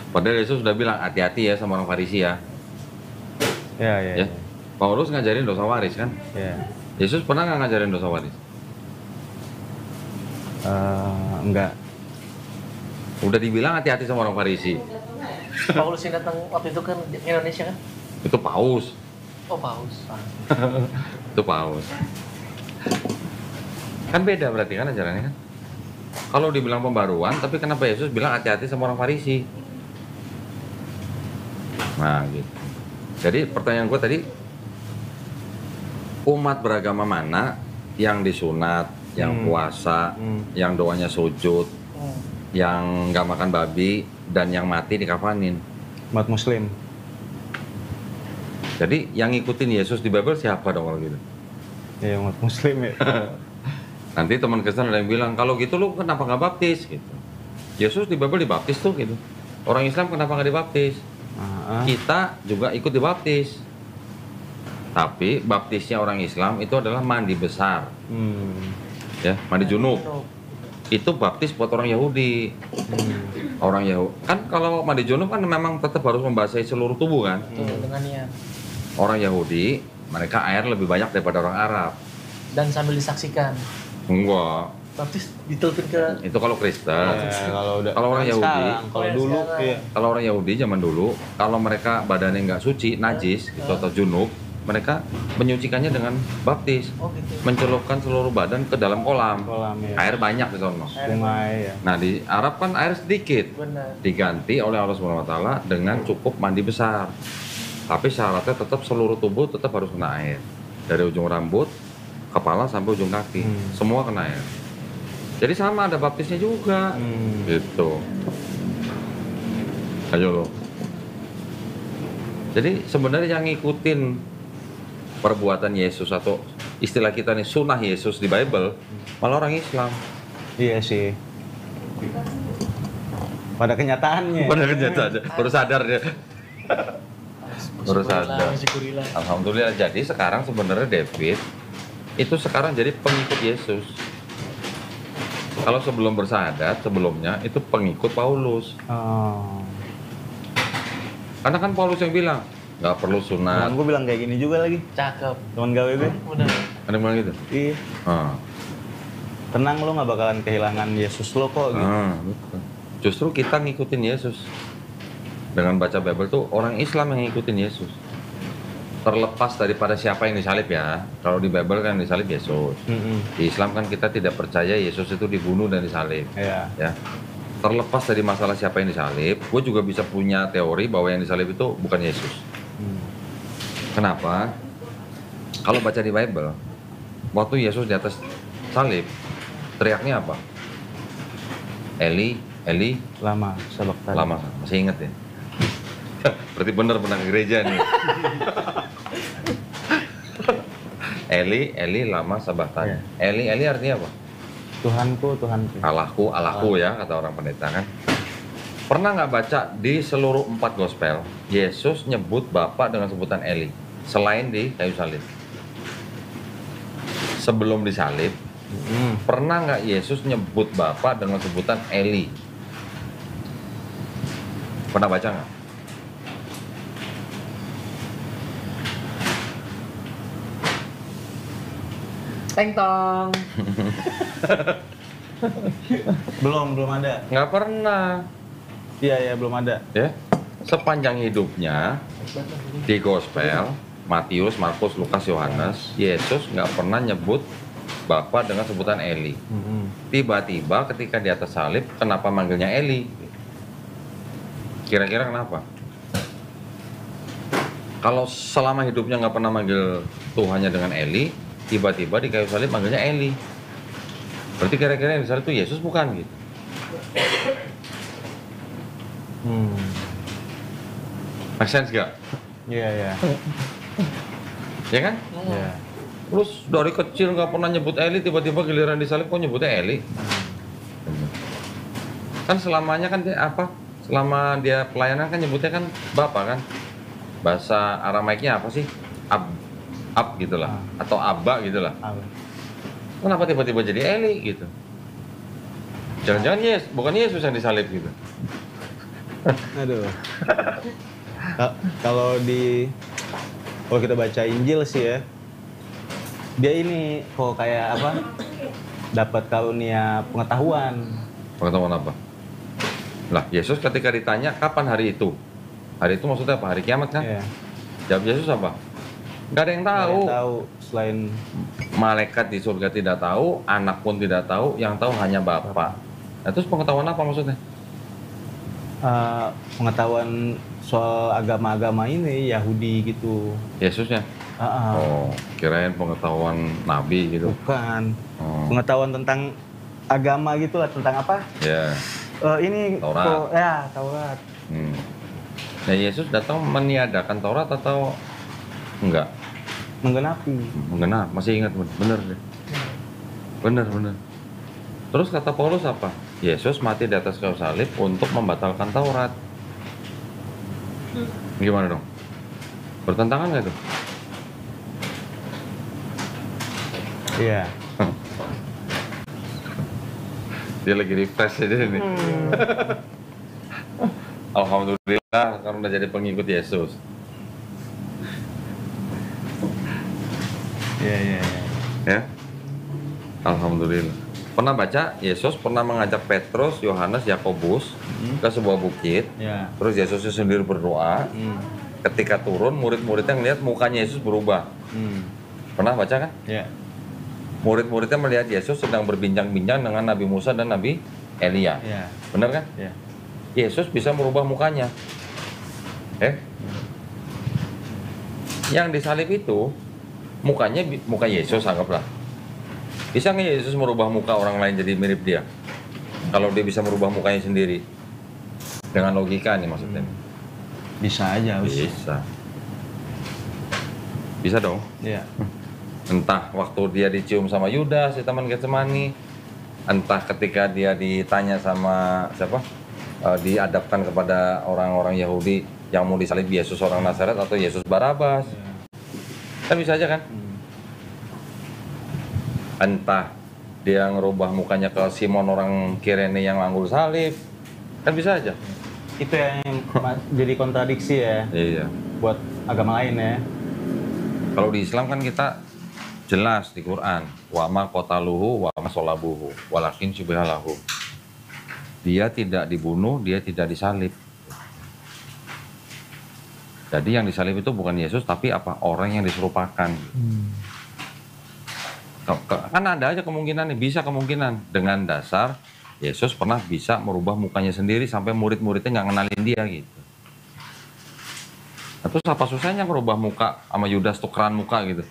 Padahal Yesus sudah bilang hati-hati ya sama orang Farisi ya. Ya. Paulus ngajarin dosa waris kan? Ya. Yesus pernah nggak ngajarin dosa waris? Enggak. Udah dibilang hati-hati sama orang Farisi. Paulus yang datang waktu itu kan Indonesia kan? Itu Paus. Oh Paus. Itu Paus. Kan beda berarti kan ajarannya kan? Kalau dibilang pembaruan, tapi kenapa Yesus bilang hati-hati sama orang Farisi? Nah gitu. Jadi pertanyaan gue tadi, umat beragama mana yang disunat, yang puasa, yang doanya sujud, yang nggak makan babi, dan yang mati dikafanin? Umat Muslim. Jadi yang ngikutin Yesus di Bible siapa dong kalau gitu? Ya umat Muslim ya. Nanti teman Kristen ada yang bilang, kalau gitu lu kenapa nggak baptis gitu? Yesus di Bible dibaptis tuh gitu. Orang Islam kenapa nggak dibaptis? Kita juga ikut dibaptis. Tapi baptisnya orang Islam itu adalah mandi besar. Ya, mandi junub. Itu baptis buat orang Yahudi. Orang Yahudi kan kalau mandi junub kan memang tetap harus membasahi seluruh tubuh kan. Tuh dengan niat. Orang Yahudi Mereka air lebih banyak daripada orang Arab. Dan sambil disaksikan. Enggak. Baptis ditelepon ke Itu kalau Kristen. Ya, kalau Orang Yahudi. sekarang, kalau yang dulu sekarang. iya. Kalau orang Yahudi zaman dulu, kalau mereka badannya nggak suci, najis, gitu, atau junub, mereka menyucikannya dengan baptis, Oh gitu. mencelupkan seluruh badan ke dalam kolam. Kolam ya. Air banyak di sana. Sungai ya. Nah di Arab kan air sedikit, Benar. diganti oleh Allah SWT dengan cukup mandi besar. Tapi syaratnya tetap seluruh tubuh tetap harus kena air, dari ujung rambut, kepala sampai ujung kaki, semua kena air. Jadi sama ada baptisnya juga, gitu. Ayo lo. Jadi sebenarnya yang ngikutin perbuatan Yesus atau istilah kita nih sunnah Yesus di Bible malah orang Islam. Iya sih. Pada kenyataannya. Benar kenyataan, baru sadar dia. Baru sadar. Syukurilah. Alhamdulillah. Jadi sekarang sebenarnya David itu sekarang jadi pengikut Yesus. Kalau sebelum bersahadat, sebelumnya itu pengikut Paulus. Oh. Karena kan Paulus yang bilang nggak perlu sunat. Temen gue bilang kayak gini juga lagi. Cakep. Temen gawe gue. Benar. Ada yang bilang gitu. Iya. Ah. Tenang, lo nggak bakalan kehilangan Yesus lo kok gitu. Betul. Justru kita ngikutin Yesus. Dengan baca Bible tuh orang Islam yang ngikutin Yesus. Terlepas daripada siapa yang disalib ya. Kalau di Bible kan disalib Yesus. Di Islam kan kita tidak percaya Yesus itu dibunuh dan disalib. Iya. Ya. Terlepas dari masalah siapa yang disalib, gue juga bisa punya teori bahwa yang disalib itu bukan Yesus. Kenapa? Kalau baca di Bible, waktu Yesus di atas salib, teriaknya apa? Eli, Eli, Lama sabak tadi. lama, masih inget ya? Berarti bener pernah ke gereja nih. Eli, Eli, lama sabachthani. Eli, Eli artinya apa? Tuhanku, Tuhanku. Allahku ya, kata orang pendeta kan. Pernah nggak baca di seluruh 4 gospel, Yesus nyebut Bapa dengan sebutan Eli, selain di kayu salib. Sebelum disalib, pernah nggak Yesus nyebut Bapa dengan sebutan Eli? Pernah baca nggak? Teng tong. Belum ada. Nggak pernah. Iya, belum ada. Ya, sepanjang hidupnya di gospel Matius, Markus, Lukas, Yohanes, Yesus nggak pernah nyebut Bapa dengan sebutan Eli. Tiba-tiba ketika di atas salib, kenapa manggilnya Eli? Kira-kira kenapa? Kalau selama hidupnya nggak pernah manggil Tuhannya dengan Eli, tiba-tiba di kayu salib manggilnya Eli. Berarti kira-kira yang di salib itu Yesus bukan gitu? Make sense gak? Iya. Ya kan? Iya. Terus dari kecil nggak pernah nyebut Eli, tiba-tiba giliran disalib kok nyebutnya Eli? Kan selamanya kan dia apa? Selama dia pelayanan kan nyebutnya kan Bapa kan? Bahasa Aramaiknya apa sih? Ab gitulah, atau Abba gitulah. Kenapa tiba-tiba jadi Eli gitu? Jangan-jangan bukan Yesus yang disalib gitu? Aduh. Kalau kita baca Injil sih ya, dia ini kok kayak apa? Dapat karunia pengetahuan. Pengetahuan apa? Lah, Yesus ketika ditanya kapan hari itu? Hari itu maksudnya apa? Hari kiamat kan? Iya. Jawab Yesus apa? Nggak ada yang Nggak ada tahu. yang tahu selain Malaikat di surga tidak tahu, anak pun tidak tahu, yang tahu hanya Bapa. Nah, terus pengetahuan apa maksudnya? pengetahuan soal agama-agama ini Yahudi gitu. Yesusnya? Oh, kirain pengetahuan Nabi gitu. Bukan. Oh. Pengetahuan tentang agama gitu lah, tentang apa? Ya. Ini Taurat. Taurat. Nah, Yesus datang meniadakan Taurat atau enggak? Menggenapi. Menggenap, masih ingat bener deh. Bener. Terus kata Paulus apa? Yesus mati di atas kayu salib untuk membatalkan Taurat. Gimana dong? Bertentangan nggak tuh? Iya. Dia lagi refresh aja nih. Alhamdulillah karena udah jadi pengikut Yesus. Iya, iya, iya. Ya. Alhamdulillah. Pernah baca Yesus pernah mengajak Petrus, Yohanes, Yakobus ke sebuah bukit. Iya. Terus Yesusnya sendiri berdoa. Ketika turun, murid-muridnya ngeliat mukanya Yesus berubah. Pernah baca kan? Iya. Murid-muridnya melihat Yesus sedang berbincang-bincang dengan Nabi Musa dan Nabi Elia. Iya. Benar kan? Iya. Yesus bisa merubah mukanya. Yang disalib itu mukanya muka Yesus, anggaplah. Bisa nggak Yesus merubah muka orang lain jadi mirip dia? Kalau dia bisa merubah mukanya sendiri, dengan logika nih maksudnya. Bisa aja. Bisa. Bisa dong. Iya. Entah waktu dia dicium sama Yudas di Taman Getsemani, entah ketika dia ditanya sama siapa, dihadapkan kepada orang-orang Yahudi yang mau disalib Yesus orang Nazaret atau Yesus Barabas. Kan bisa aja kan? Entah dia ngerubah mukanya ke Simon orang Kirene yang langgul salib, kan bisa aja. Itu yang jadi kontradiksi ya. Iya. Buat agama lain ya. Kalau di Islam kan kita jelas di Quran, wa ma qataluhu wa ma salabuhu walakin syubihalahu. Dia tidak dibunuh, dia tidak disalib. Jadi yang disalib itu bukan Yesus tapi apa? Orang yang diserupakan. Kan ada aja kemungkinan nih, bisa kemungkinan dengan dasar Yesus pernah bisa merubah mukanya sendiri sampai murid-muridnya nggak kenalin dia gitu. Nah, terus apa susahnya merubah muka sama Yudas tukeran muka gitu?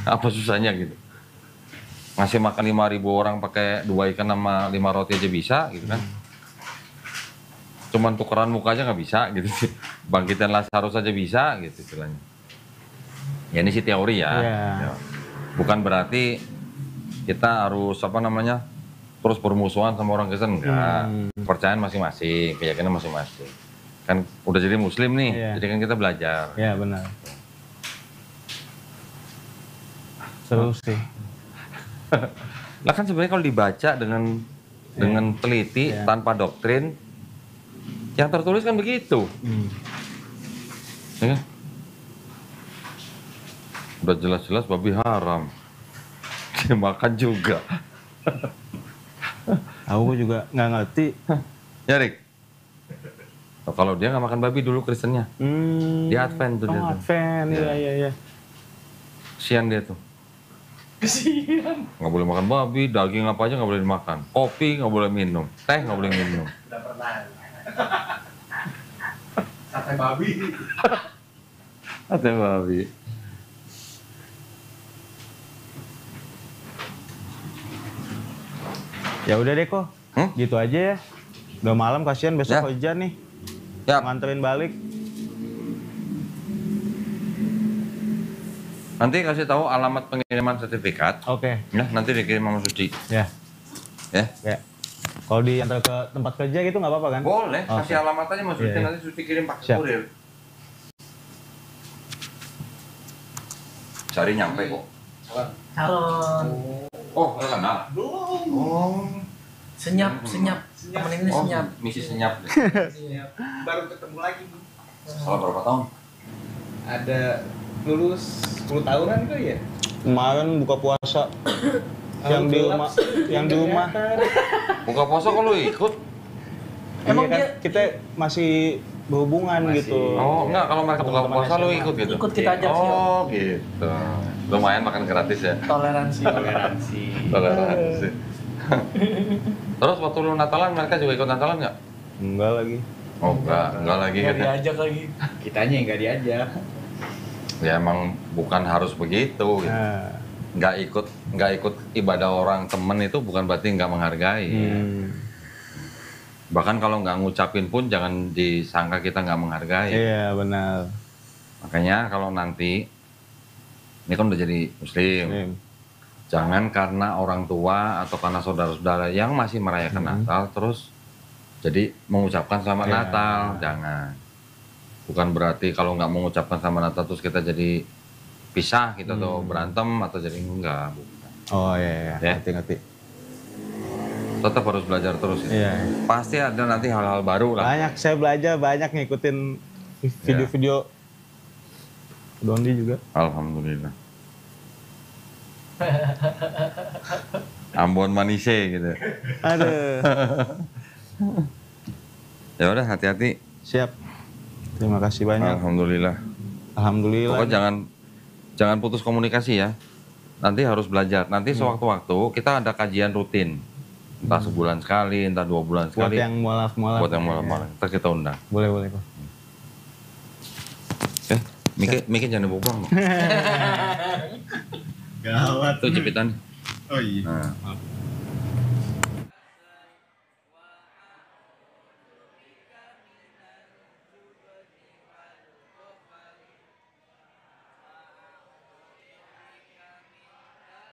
Apa susahnya gitu? Ngasih makan 5.000 orang pakai 2 ikan sama 5 roti aja bisa gitu kan? Cuman tukeran muka aja nggak bisa gitu sih. Bangkitan Lazarus aja bisa gitu istilahnya. Ya ini sih teori ya. Yeah. Bukan berarti kita harus terus bermusuhan sama orang Kristen, enggak. Kepercayaan masing-masing, keyakinan masing-masing. Kan udah jadi muslim nih, jadi kan kita belajar. Iya benar. Seru sih. Lah kan sebenarnya kalau dibaca dengan teliti tanpa doktrin, yang tertulis kan begitu. Ya kan? Udah jelas-jelas babi haram. Dia makan juga. Aku juga nggak ngerti. Ya Rik? Oh, kalau dia nggak makan babi dulu Kristennya. Dia Advent tuh dia. Oh Advent, iya. Kesian dia tuh. Kesian. Nggak boleh makan babi, daging apa aja nggak boleh dimakan. Kopi nggak boleh minum, teh nggak boleh minum. Udah pernah. Sate babi. Sate babi. Ya udah deh kok. Gitu aja ya. Udah malam kasihan besok hujan nih. Ya. Nganterin balik. Nanti kasih tahu alamat pengiriman sertifikat. Oke. Ya, nanti dikirim sama Suci. Ya. Ya. Kalau diantar ke tempat kerja gitu nggak apa-apa kan? Boleh, kasih alamat aja sama Suci, Iya. nanti Suci kirim pakai Siap. kurir. Cari nyampe kok. Calon. Oh, udah kenal? Belum. Oh. Senyap. Temen ini Oh, senyap. misi senyap. Baru ketemu lagi. Salah berapa tahun? Ada lulus 10 tahunan kali ya? Kemarin buka puasa. yang di rumah. Buka puasa kok lu ikut? Emang Iya kan, dia- kita masih berhubungan Masih. gitu. Oh, enggak, kalau mereka buka Teman-teman puasa lu SMA. ikut gitu? Ikut kita ajak sih. Oh, gitu. Lumayan makan gratis ya? Toleransi. Toleransi. Toleransi. Terus waktu lu Natalan, mereka juga ikut Natalan nggak? Enggak lagi. Oh, enggak lagi Nggak gitu. diajak lagi. Kitanya yang nggak diajak. Ya emang bukan harus begitu gitu. Nah. Nggak ikut ibadah orang temen itu bukan berarti nggak menghargai. Bahkan kalau nggak ngucapin pun jangan disangka kita nggak menghargai. Iya benar. Makanya kalau nanti ini kan udah jadi muslim, jangan karena orang tua atau karena saudara-saudara yang masih merayakan Natal terus jadi mengucapkan selamat Natal, jangan. Bukan berarti kalau nggak mengucapkan selamat Natal terus kita jadi pisah gitu atau berantem atau jadi enggak, bukan. Oh iya, Ya. ngerti. Tetap harus belajar terus ya. Iya. Pasti ada nanti hal-hal baru lah. Banyak saya belajar, banyak ngikutin video-video Dondi juga. Alhamdulillah. Ambon Manise gitu. Aduh. Ya udah hati-hati. Siap. Terima kasih banyak. Alhamdulillah. Alhamdulillah. Pokoknya jangan putus komunikasi ya. Nanti harus belajar. Nanti sewaktu-waktu kita ada kajian rutin. Entah sebulan sekali, entah 2 bulan Buat sekali. yang mualaf-mualaf. Buat yang malam-malam. Ntar kita undang. Boleh Pak. Miki jangan dibuang. Gawat. Itu jepitan. Oh iya. Nah. Maaf.